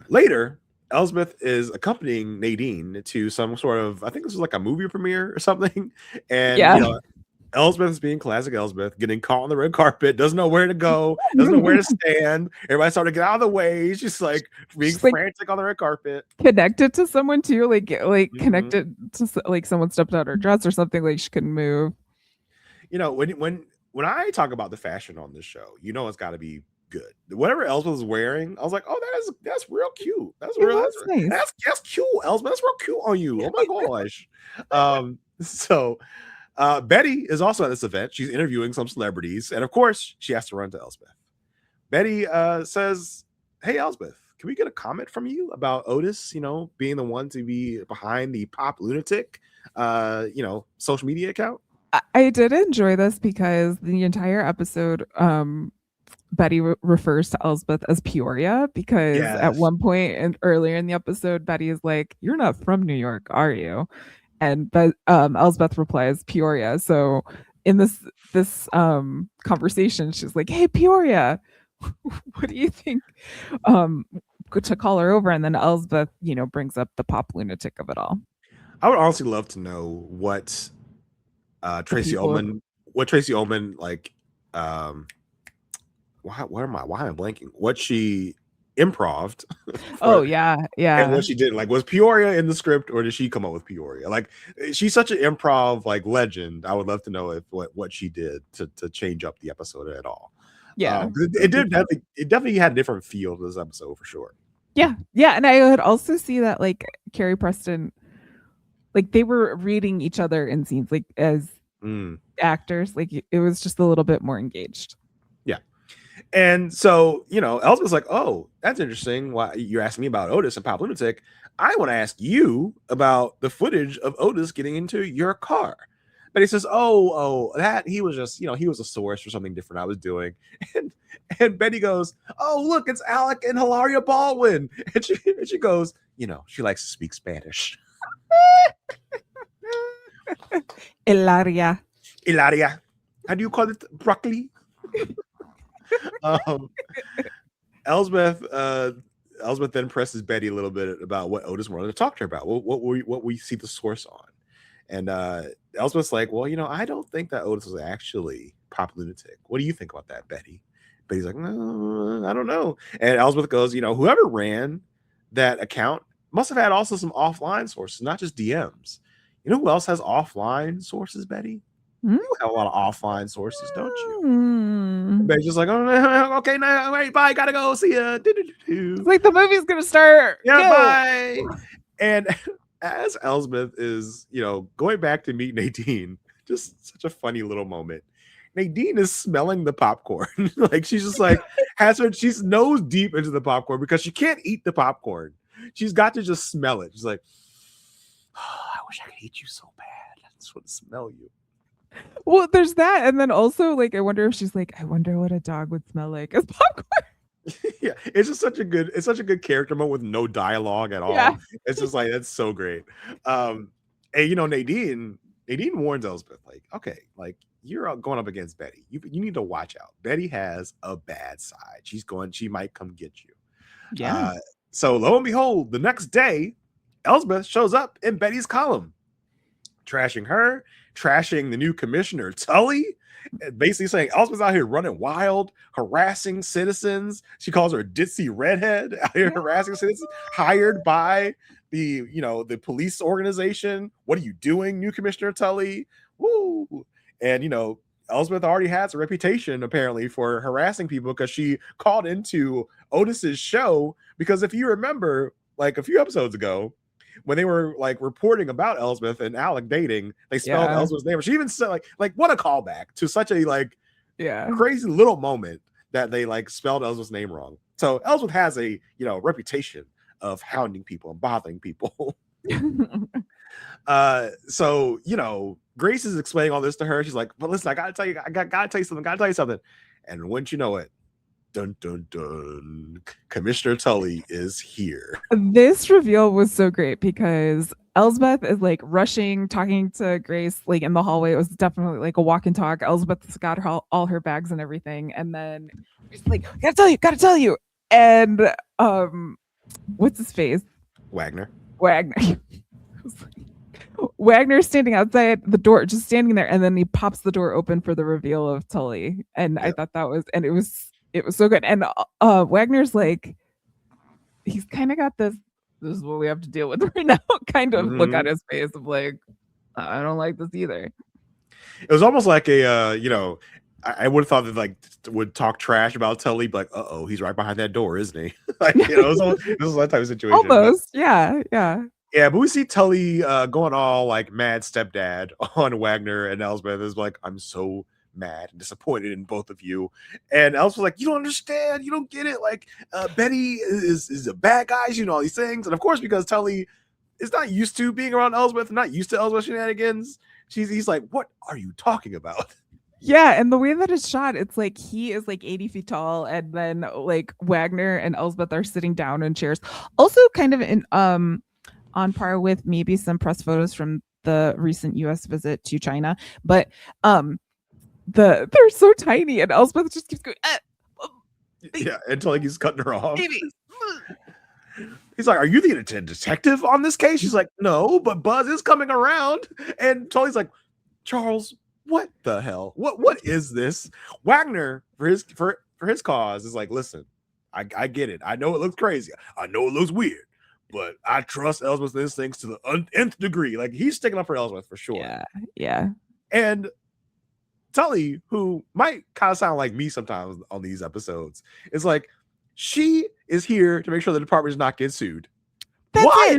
Later, Elsbeth is accompanying Nadine to some sort of, I think this was like a movie premiere or something. And you know, Elsbeth is being classic Elsbeth, getting caught on the red carpet, doesn't know where to go, doesn't know where to stand. Everybody started to get out of the way. She's like being frantic on the red carpet. Connected to someone too, like connected to like someone stepped out her dress or something, like she couldn't move. You know, when I talk about the fashion on this show, you know it's got to be good. Whatever Elsbeth was wearing, I was like, oh, that's real cute. That's nice. That's cute, Elsbeth. That's real cute on you. Oh my gosh. So Betty is also at this event. She's interviewing some celebrities, and of course, she has to run to Elsbeth. Betty says, "Hey, Elsbeth, can we get a comment from you about Otis? You know, being the one to be behind the Pop Lunatic, social media account." I did enjoy this because the entire episode, Betty refers to Elsbeth as Peoria, because at one point and earlier in the episode, Betty is like, "You're not from New York, are you?" And Elsbeth replies, "Peoria." So in this conversation, she's like, "Hey, Peoria, what do you think?" To call her over, and then Elsbeth, brings up the Pop Lunatic of it all. I would honestly love to know what Tracy Ullman like why am I blanking? What she improved. Oh yeah. And what she did, like, was Peoria in the script, or did she come up with Peoria? Like, she's such an improv like legend. I would love to know what she did to change up the episode at all. Yeah, it definitely had a different feel to this episode for sure. Yeah, and I would also see that like Carrie Preston, like they were reading each other in scenes, like as actors, like it was just a little bit more engaged. Yeah. And so, Elsbeth's like, "Oh, that's interesting. Why you're asking me about Otis and Pop Lunatic? I want to ask you about the footage of Otis getting into your car." But he says, "Oh, that he was just, he was a source for something different I was doing." And Betty goes, "Oh, look, it's Alec and Hilaria Baldwin." And she goes, she likes to speak Spanish. Hilaria. How do you call it? Broccoli? Elsbeth then presses Betty a little bit about what Otis wanted to talk to her about. What we see the source on. And Elsbeth's like, "Well, I don't think that Otis was actually Pop Lunatic. What do you think about that, Betty?" Betty's like, "No, I don't know." And Elsbeth goes, "Whoever ran that account must have had also some offline sources, not just DMs. You know who else has offline sources, Betty? You have a lot of offline sources, don't you?" Betty's just like, "Oh, okay, now, wait, bye, gotta go, see ya." It's like the movie's gonna start. Yeah, bye. And as Elsbeth is, going back to meet Nadine, just such a funny little moment. Nadine is smelling the popcorn. Like, she's just like, she's nose deep into the popcorn because she can't eat the popcorn. She's got to just smell it. She's like, "Oh, I wish I could eat you so bad. I just want to smell you." Well, there's that. And then also, like, I wonder if she's like, "I wonder what a dog would smell like as popcorn." Yeah, it's just such a good character moment with no dialogue at all. Yeah. It's just like, that's so great. And Nadine warns Elsbeth, like, "Okay, like, you're going up against Betty. You need to watch out. Betty has a bad side. She might come get you." Yeah. So lo and behold, the next day, Elsbeth shows up in Betty's column, trashing her, trashing the new commissioner, Tully, basically saying Elsbeth's out here running wild, harassing citizens. She calls her a ditzy redhead out here harassing citizens, hired by the police organization. "What are you doing, new Commissioner Tully?" Woo! And Elsbeth already has a reputation apparently for harassing people because she called into Otis's show. Because if you remember, like a few episodes ago, when they were like reporting about Elsbeth and Alec dating, they spelled Elsbeth's name. She even said like what a callback to such a crazy little moment that they like spelled Elsbeth's name wrong. So Elsbeth has a reputation of hounding people and bothering people. So Grace is explaining all this to her. She's like, but listen, I gotta tell you, gotta tell you something. And once you know it, dun dun dun, Commissioner Tully is here. This reveal was so great because Elsbeth is like rushing, talking to Grace like in the hallway. It was definitely like a walk and talk. Elsbeth's got all her bags and everything, and then she's like, gotta tell you. And what's his face? Wagner. Wagner's standing outside the door, just standing there, and then he pops the door open for the reveal of Tully. And yep. I thought that was, and it was so good. And Wagner's like, he's kind of got this is what we have to deal with right now kind of look on his face of like, I don't like this either. It was almost like a I would have thought that like would talk trash about Tully, but like, he's right behind that door, isn't he? Like, this is that type of situation. Almost, yeah. Yeah, but we see Tully going all like mad stepdad on Wagner, and Elsbeth is like, I'm so mad and disappointed in both of you. And Elsbeth's like, you don't understand, you don't get it. Like Betty is a bad guy, all these things. And of course, because Tully is not used to being around Elsbeth, not used to Elsbeth shenanigans, he's like, what are you talking about? Yeah, and the way that it's shot, it's like he is like 80 feet tall, and then like Wagner and Elsbeth are sitting down in chairs. Also kind of in on par with maybe some press photos from the recent US visit to China. But they're so tiny, and Elsbeth just keeps going, yeah, until like he's cutting her off. He's like, are you the detective on this case? She's like, no, but Buzz is coming around. And Tully's like, Charles, what the hell? What is this? Wagner, for his cause, is like, listen, I get it. I know it looks crazy. I know it looks weird, but I trust Elsbeth's instincts to the nth degree. Like, he's sticking up for Elsbeth for sure. Yeah. And Tully, who might kind of sound like me sometimes on these episodes, is like, she is here to make sure the department does not get sued. Why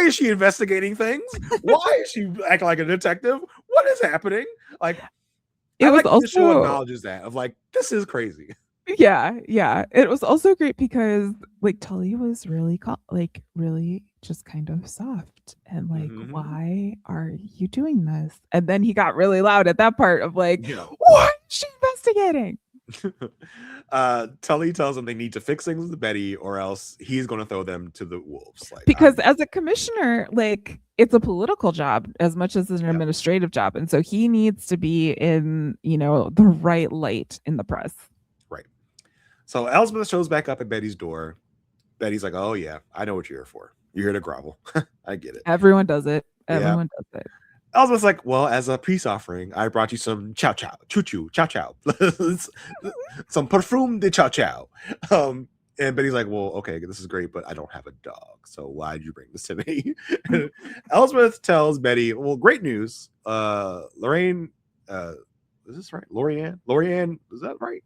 is she investigating things? Why is she acting like a detective? What is happening? Like, it was also the show acknowledges that of like, this is crazy. Yeah. It was also great because like Tully was really really just kind of soft and like, why are you doing this? And then he got really loud at that part of like, what is she investigating? Tully tells them they need to fix things with Betty, or else he's going to throw them to the wolves. Like, because as a commissioner, like, it's a political job as much as an administrative job, and so he needs to be in the right light in the press. Right. So Elsbeth shows back up at Betty's door. Betty's like, oh yeah, I know what you're here for. You're here to grovel. I get it. Everyone does it. Everyone does it. Elsbeth's like, well, as a peace offering, I brought you some chow, choo-choo, chow, some perfume de chow. And Betty's like, well, okay, this is great, but I don't have a dog, so why did you bring this to me? Elsbeth tells Betty, well, great news. Lorraine, is this right? Lorianne, is that right?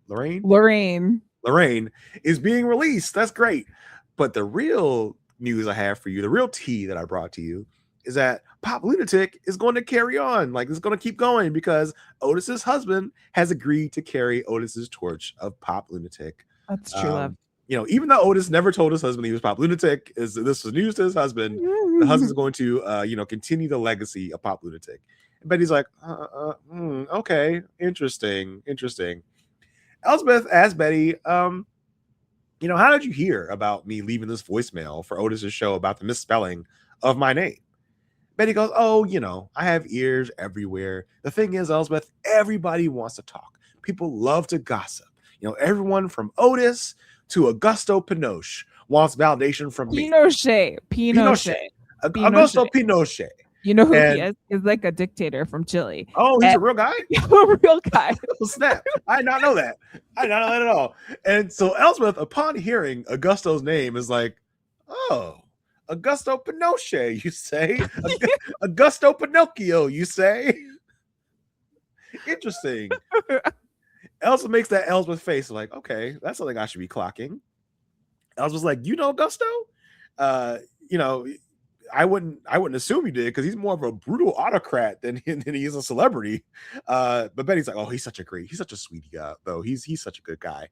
Lorraine is being released. That's great. But the real news I have for you, the real tea that I brought to you, is that Pop Lunatic is going to carry on. Like, it's going to keep going because Otis's husband has agreed to carry Otis's torch of Pop Lunatic. That's true love. Even though Otis never told his husband he was Pop Lunatic, this was news to his husband. The husband's going to, continue the legacy of Pop Lunatic. And Betty's like, okay, interesting. Elsbeth asked Betty, how did you hear about me leaving this voicemail for Otis's show about the misspelling of my name? Betty goes, I have ears everywhere. The thing is, Elsbeth, everybody wants to talk. People love to gossip. Everyone from Otis to Augusto Pinochet wants validation from me. Pinochet. Augusto Pinochet. You know who he is? He's like a dictator from Chile. Oh, he's a real guy? A real guy. Oh, snap. I did not know that. At all. And so Elsbeth, upon hearing Augusto's name, is like, oh, Augusto Pinochet, you say? Augusto Pinocchio, you say? Interesting. Elsa makes that Elsbeth face like, okay, that's something I should be clocking. Elsbeth's like, Augusto? I wouldn't assume he did because he's more of a brutal autocrat than he is a celebrity. But Betty's like, oh, he's such a sweetie guy, though. He's such a good guy.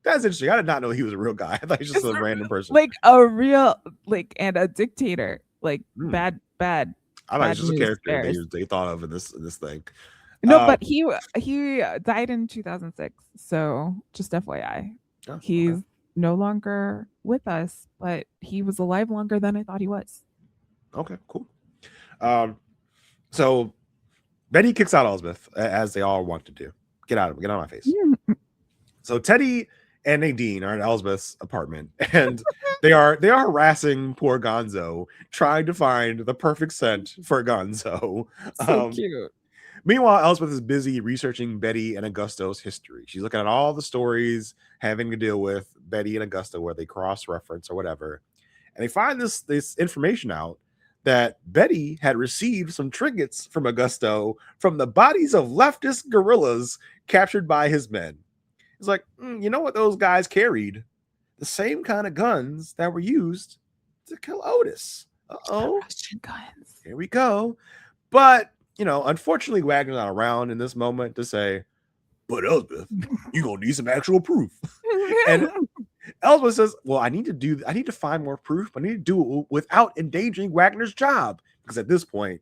That's interesting. I did not know he was a real guy. I thought he's just a random person. Like a real, like, and a dictator. Like bad. I thought he was just a character they thought of in this thing. No, but he died in 2006. So just FYI, he's no longer with us, but he was alive longer than I thought he was. Okay, cool. So Betty kicks out Elsbeth, as they all want to do. Get out of my face. So Teddy and Nadine are in Elsbeth's apartment, and they are harassing poor Gonzo, trying to find the perfect scent for Gonzo. So cute. Meanwhile, Elsbeth is busy researching Betty and Augusto's history. She's looking at all the stories having to deal with Betty and Augusto where they cross-reference or whatever. And they find this information out that Betty had received some trinkets from Augusto from the bodies of leftist guerrillas captured by his men. It's like, you know what those guys carried? The same kind of guns that were used to kill Otis. Russian guns. Here we go. But, unfortunately, Wagner's not around in this moment to say, but Elsbeth, you're going to need some actual proof. And Elsbeth says, well, I need to find more proof. I need to do it without endangering Wagner's job. Because at this point,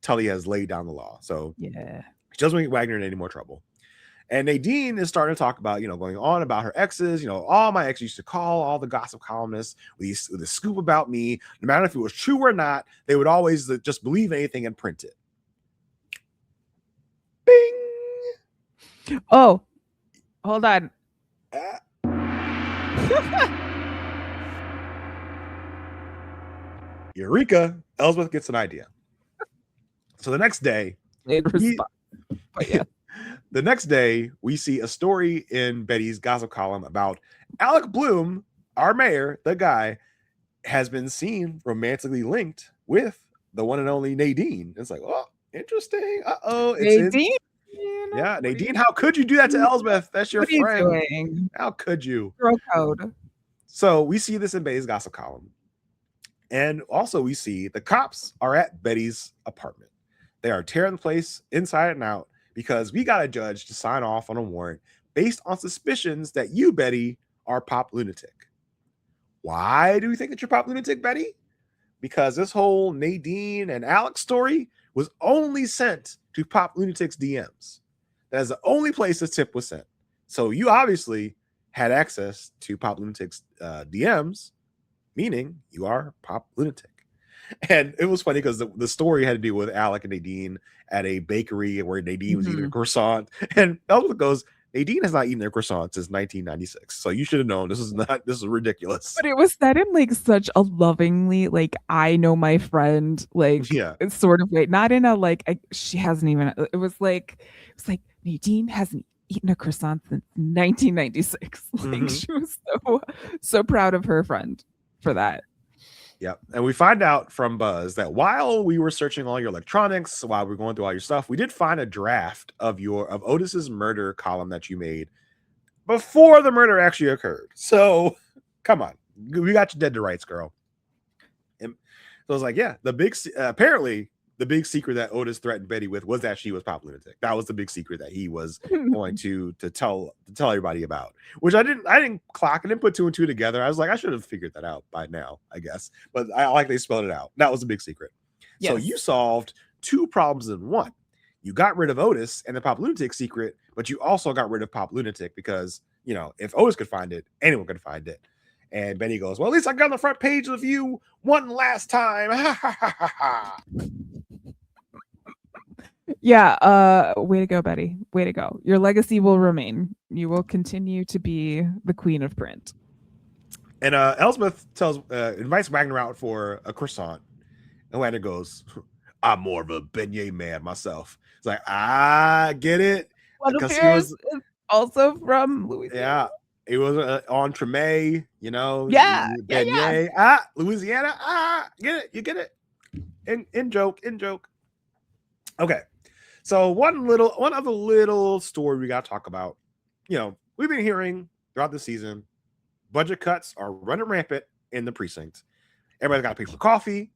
Tully has laid down the law. So yeah, she doesn't want Wagner in any more trouble. And Nadine is starting to talk about, going on about her exes. All my exes used to call all the gossip columnists with a scoop about me. No matter if it was true or not, they would always just believe anything and print it. Bing! Oh, hold on. Eureka! Elsbeth gets an idea. So the next day, the next day, we see a story in Betty's gossip column about Alec Bloom, our mayor, the guy, has been seen romantically linked with the one and only Nadine. It's like, oh, interesting. Nadine? Yeah, Nadine, how could you do that to Elsbeth? That's your friend. How could you? Girl code. So we see this in Betty's gossip column. And also we see the cops are at Betty's apartment. They are tearing the place inside and out, because we got a judge to sign off on a warrant based on suspicions that you, Betty, are Pop Lunatic. Why do we think that you're Pop Lunatic, Betty? Because this whole Nadine and Alex story was only sent to Pop Lunatic's DMs. That is the only place this tip was sent. So you obviously had access to Pop Lunatic's DMs, meaning you are Pop Lunatic. And it was funny because the story had to do with Alec and Nadine at a bakery where Nadine was eating a croissant. And Elsbeth goes, Nadine has not eaten their croissant since 1996. So you should have known this is ridiculous. But it was said in like such a lovingly, like, I know my friend, like, sort of way. Not in a like, she hasn't even, it was like Nadine hasn't eaten a croissant since 1996. Like, she was so proud of her friend for that. Yep. And we find out from Buzz that while we were searching all your electronics, while we were going through all your stuff, we did find a draft of Otis's murder column that you made before the murder actually occurred. So come on, we got you dead to rights, girl. And so I was like, yeah, apparently the big secret that Otis threatened Betty with was that she was Pop Lunatic. That was the big secret that he was going to tell everybody about, which I didn't clock. I didn't put two and two together. I was like, I should have figured that out by now, I guess. But I like they spelled it out. That was a big secret. Yes. So you solved two problems in one. You got rid of Otis and the Pop Lunatic secret, but you also got rid of Pop Lunatic because, if Otis could find it, anyone could find it. And Betty goes, well, at least I got on the front page of you one last time. Yeah, way to go, Betty. Way to go. Your legacy will remain. You will continue to be the queen of print. And Elsbeth invites Wagner out for a croissant. And Wagner goes, I'm more of a beignet man myself. It's like, I get it. Because he was also from Louisiana. Yeah. It was entremet, Yeah. Beignet. Louisiana. Get it. You get it. In joke. Okay. So one other little story we got to talk about. We've been hearing throughout the season, budget cuts are running rampant in the precinct. Everybody's got to pay for coffee.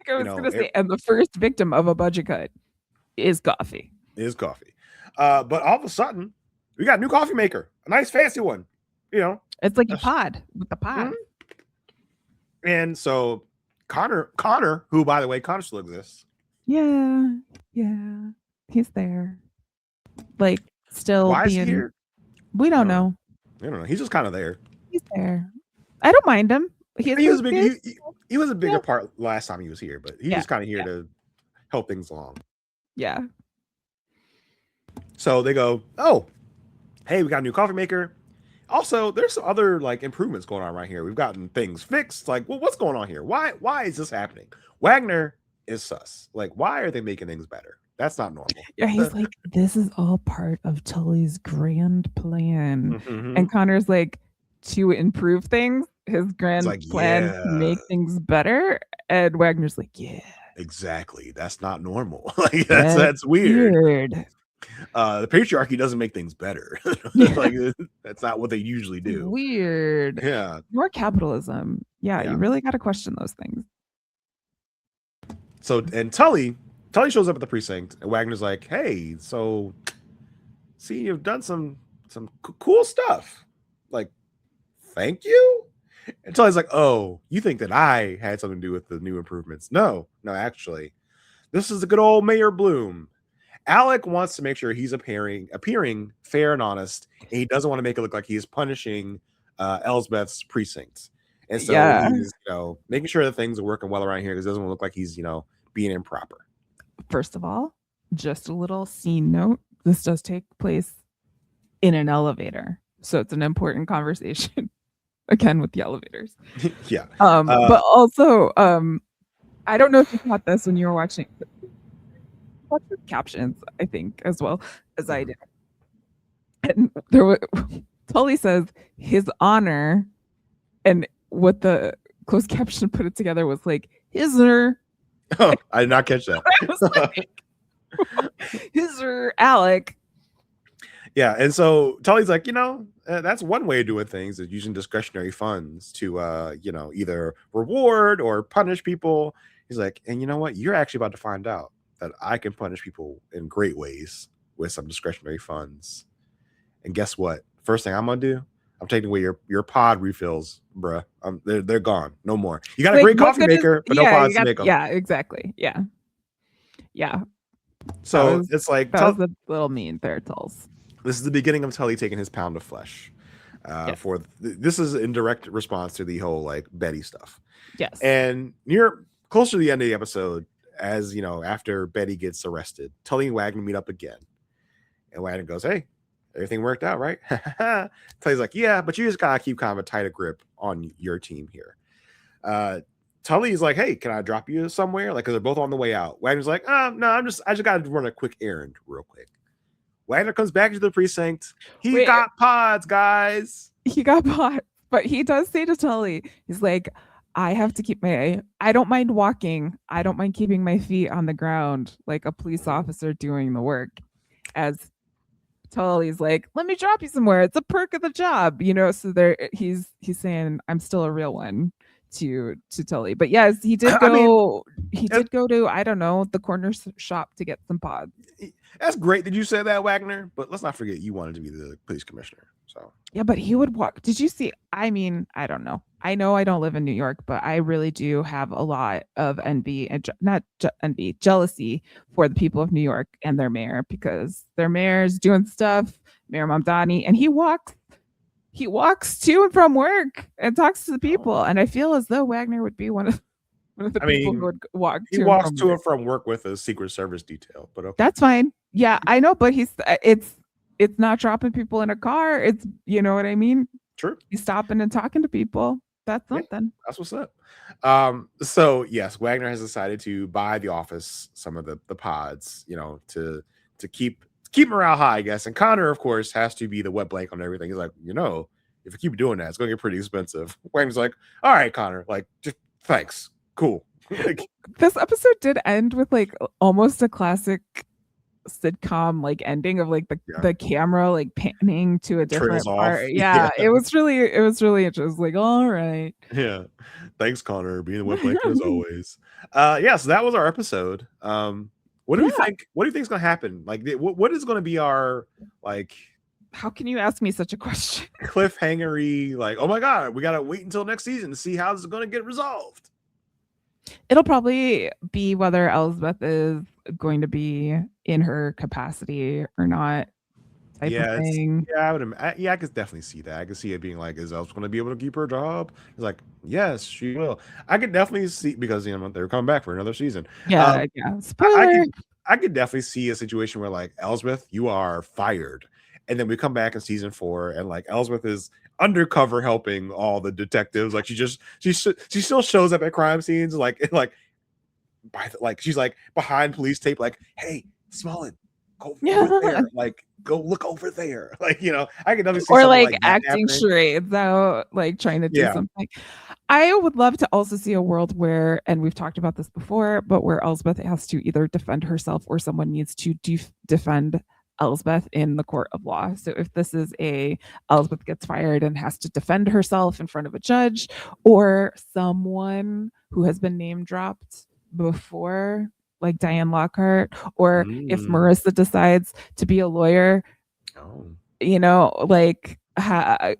I was going to say, and the first victim of a budget cut is coffee. But all of a sudden, we got a new coffee maker, a nice fancy one. It's like a pod with the pod. Mm-hmm. And so Connor, who by the way, Connor still exists. Yeah, he's there. Like still Why being. Is he here? We don't know. I don't know. He's just kind of there. He's there. I don't mind him. He was a bigger part last time he was here, but he's just kind of here to help things along. Yeah. So they go, oh, hey, we got a new coffee maker. Also, there's some other like improvements going on right here. We've gotten things fixed. Like, well, what's going on here? Why is this happening? Wagner is sus. Like, why are they making things better? That's not normal. Yeah, he's like, this is all part of Tully's grand plan. Mm-hmm. And Connor's like, to improve things, his grand plan to make things better. And Wagner's like, yeah. Exactly. That's not normal. Like that's weird. The patriarchy doesn't make things better. Like that's not what they usually do. Weird. Yeah. More capitalism. Yeah, you really got to question those things. So, and Tully shows up at the precinct, and Wagner's like, "Hey, so see, you've done some cool stuff. Like, thank you." And Tully's like, "Oh, you think that I had something to do with the new improvements? No, actually, this is the good old Mayor Bloom. Alec wants to make sure he's appearing fair and honest, and he doesn't want to make it look like he's punishing Elsbeth's precinct. And so he's, making sure that things are working well around here because it doesn't look like he's, being improper." First of all, just a little scene note. This does take place in an elevator. So it's an important conversation again with the elevators. Yeah. But also, I don't know if you caught this when you were watching. Watch the captions, I think, as well as I did. And Tully says his honor, and what the closed caption put it together was like hisner. Oh, I did not catch that. I was like, hisner Alec. Yeah, and so Tully's like, that's one way of doing things is using discretionary funds to, either reward or punish people. He's like, and you know what? You're actually about to find out that I can punish people in great ways with some discretionary funds. And guess what? First thing I'm gonna do, I'm taking away your pod refills, bruh. They're gone. No more. You got a great coffee maker, but no pods to make them. Yeah, exactly. Yeah. So it's like that was a little mean there, Tulls. This is the beginning of Tully taking his pound of flesh. This is in direct response to the whole like Betty stuff. Yes. And near closer to the end of the episode, as after Betty gets arrested, Tully and Wagner meet up again. And Wagner goes, "Hey, everything worked out, right?" Tully's like, "Yeah, but you just gotta keep kind of a tighter grip on your team here." Tully's like, "Hey, can I drop you somewhere?" Like, because they're both on the way out. Wagner's like, "No, I just gotta run a quick errand real quick." Wagner comes back to the precinct. He got pods, guys. He got pods, but he does say to Tully, he's like, I have to keep I don't mind walking. I don't mind keeping my feet on the ground like a police officer doing the work. As Tully's like, let me drop you somewhere. It's a perk of the job, So there he's saying I'm still a real one to Tully. But yes, he did go did go to, I don't know, the corner shop to get some pods. That's great. Did you say that, Wagner? But let's not forget you wanted to be the police commissioner. So yeah, but he would walk. Did you see? I mean, I don't know. I know I don't live in New York, but I really do have a lot of envy and jealousy for the people of New York and their mayor, because their mayor's doing stuff, Mayor Mamdani, and he walks to and from work and talks to the people. And I feel as though Wagner would be one of the people who would walk. He walks to and from work with a Secret Service detail, but okay. That's fine. Yeah, I know, but it's not dropping people in a car. It's, you know what I mean? True. He's stopping and talking to people. That's something. Yeah, that's what's up. So yes, Wagner has decided to buy the office some of the pods, to keep morale high, I guess. And Connor, of course, has to be the wet blanket on everything. He's like, if you keep doing that, it's gonna get pretty expensive. Wagner's like, all right, Connor, like, just thanks. Cool. This episode did end with like almost a classic sitcom like ending of like the camera like panning to a different part. It was really interesting. Like, all right. Yeah. Thanks, Connor, being the wet blanket as always. So that was our episode. What do we think? What do you think is gonna happen? Like, what is gonna be our like? How can you ask me such a question? Cliffhangery, like, oh my god, we gotta wait until next season to see how this is gonna get resolved. It'll probably be whether Elsbeth is going to be in her capacity or not. Type of thing. I could definitely see that. I could see it being like, is Elsbeth going to be able to keep her job? It's like, yes, she will. I could definitely see, because they're coming back for another season. Spoiler. I could definitely see a situation where like, Elsbeth, you are fired, and then we come back in season 4, and like Elsbeth is undercover helping all the detectives. Like she still shows up at crime scenes, like she's like behind police tape, like, hey, Smullen, go over there, like go look over there, like, I can definitely see, or like acting charades out, like trying to do something. I would love to also see a world where, and we've talked about this before, but where Elsbeth has to either defend herself or someone needs to defend Elsbeth in the court of law. So if this is Elsbeth gets fired and has to defend herself in front of a judge, or someone who has been name dropped before, like Diane Lockhart, or if Marissa decides to be a lawyer, like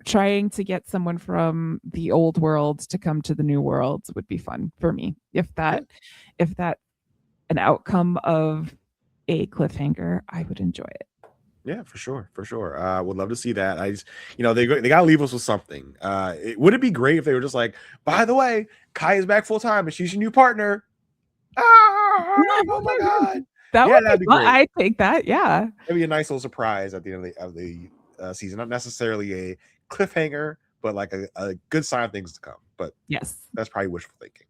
trying to get someone from the old world to come to the new world would be fun for me. If that an outcome of a cliffhanger, I would enjoy it. Yeah, for sure. Would love to see that. I just, they gotta leave us with something. Would it be great if they were just like, by the way, Kai is back full time and she's your new partner? Oh my god, that'd be great. I'd take that. Yeah, that'd be a nice little surprise at the end of the season. Not necessarily a cliffhanger, but like a good sign of things to come. But yes, that's probably wishful thinking.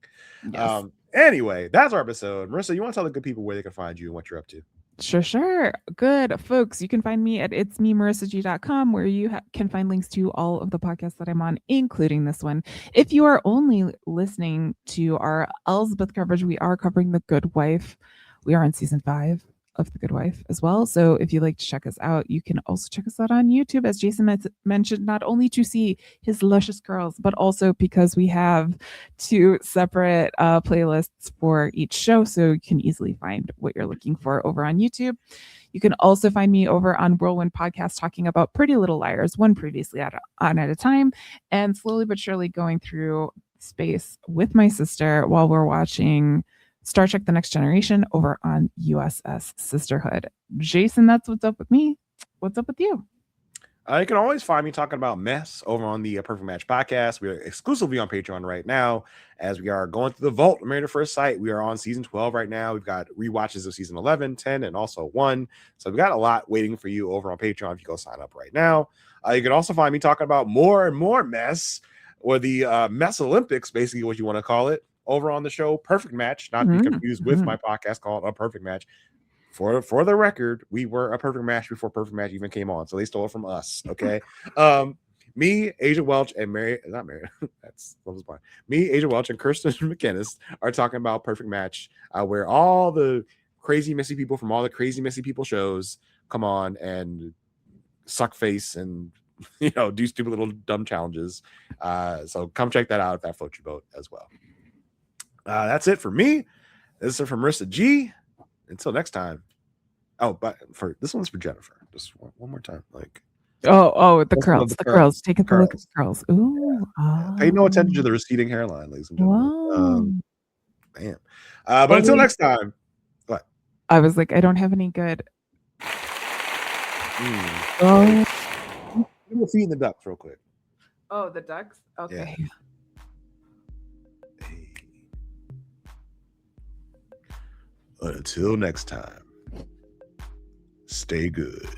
Yes. Anyway, that's our episode. Marissa, you want to tell the good people where they can find you and what you're up to? Sure. Good, folks. You can find me at itsmemarissag.com, where you can find links to all of the podcasts that I'm on, including this one. If you are only listening to our Elsbeth coverage, we are covering The Good Wife. We are on season 5 of The Good Wife as well. So if you'd like to check us out, you can also check us out on YouTube, as Jason mentioned, not only to see his luscious curls, but also because we have 2 separate playlists for each show, so you can easily find what you're looking for over on YouTube. You can also find me over on Whirlwind Podcast talking about Pretty Little Liars, one previously on at a time, and slowly but surely going through space with my sister while we're watching Star Trek The Next Generation over on USS Sisterhood. Jason, that's what's up with me. What's up with you? You can always find me talking about mess over on the Perfect Match podcast. We are exclusively on Patreon right now, as we are going through the vault of Married at First Sight. We are on season 12 right now. We've got rewatches of season 11, 10, and also 1. So we've got a lot waiting for you over on Patreon if you go sign up right now. You can also find me talking about more and more mess, or the Mess Olympics, basically what you want to call it, over on the show Perfect Match, not to be confused with my podcast called A Perfect Match. For the record, we were a Perfect Match before Perfect Match even came on, so they stole it from us. Okay, me, Asia Welch, and me, Asia Welch, and Kirsten McInnes are talking about Perfect Match, where all the crazy messy people from all the crazy messy people shows come on and suck face and do stupid little dumb challenges. So come check that out if that floats your boat as well. That's it for me. This is from Marissa G. Until next time. Oh, but for this one's for Jennifer. Just one more time. Like, the curls. Take a look at the curls. Ooh. Yeah. Pay no attention to the receding hairline, ladies and gentlemen. Bam. But until next time. What? I was like, I don't have any good. We'll feed the ducks real quick. Oh, the ducks? Okay. Yeah. Until next time, stay good.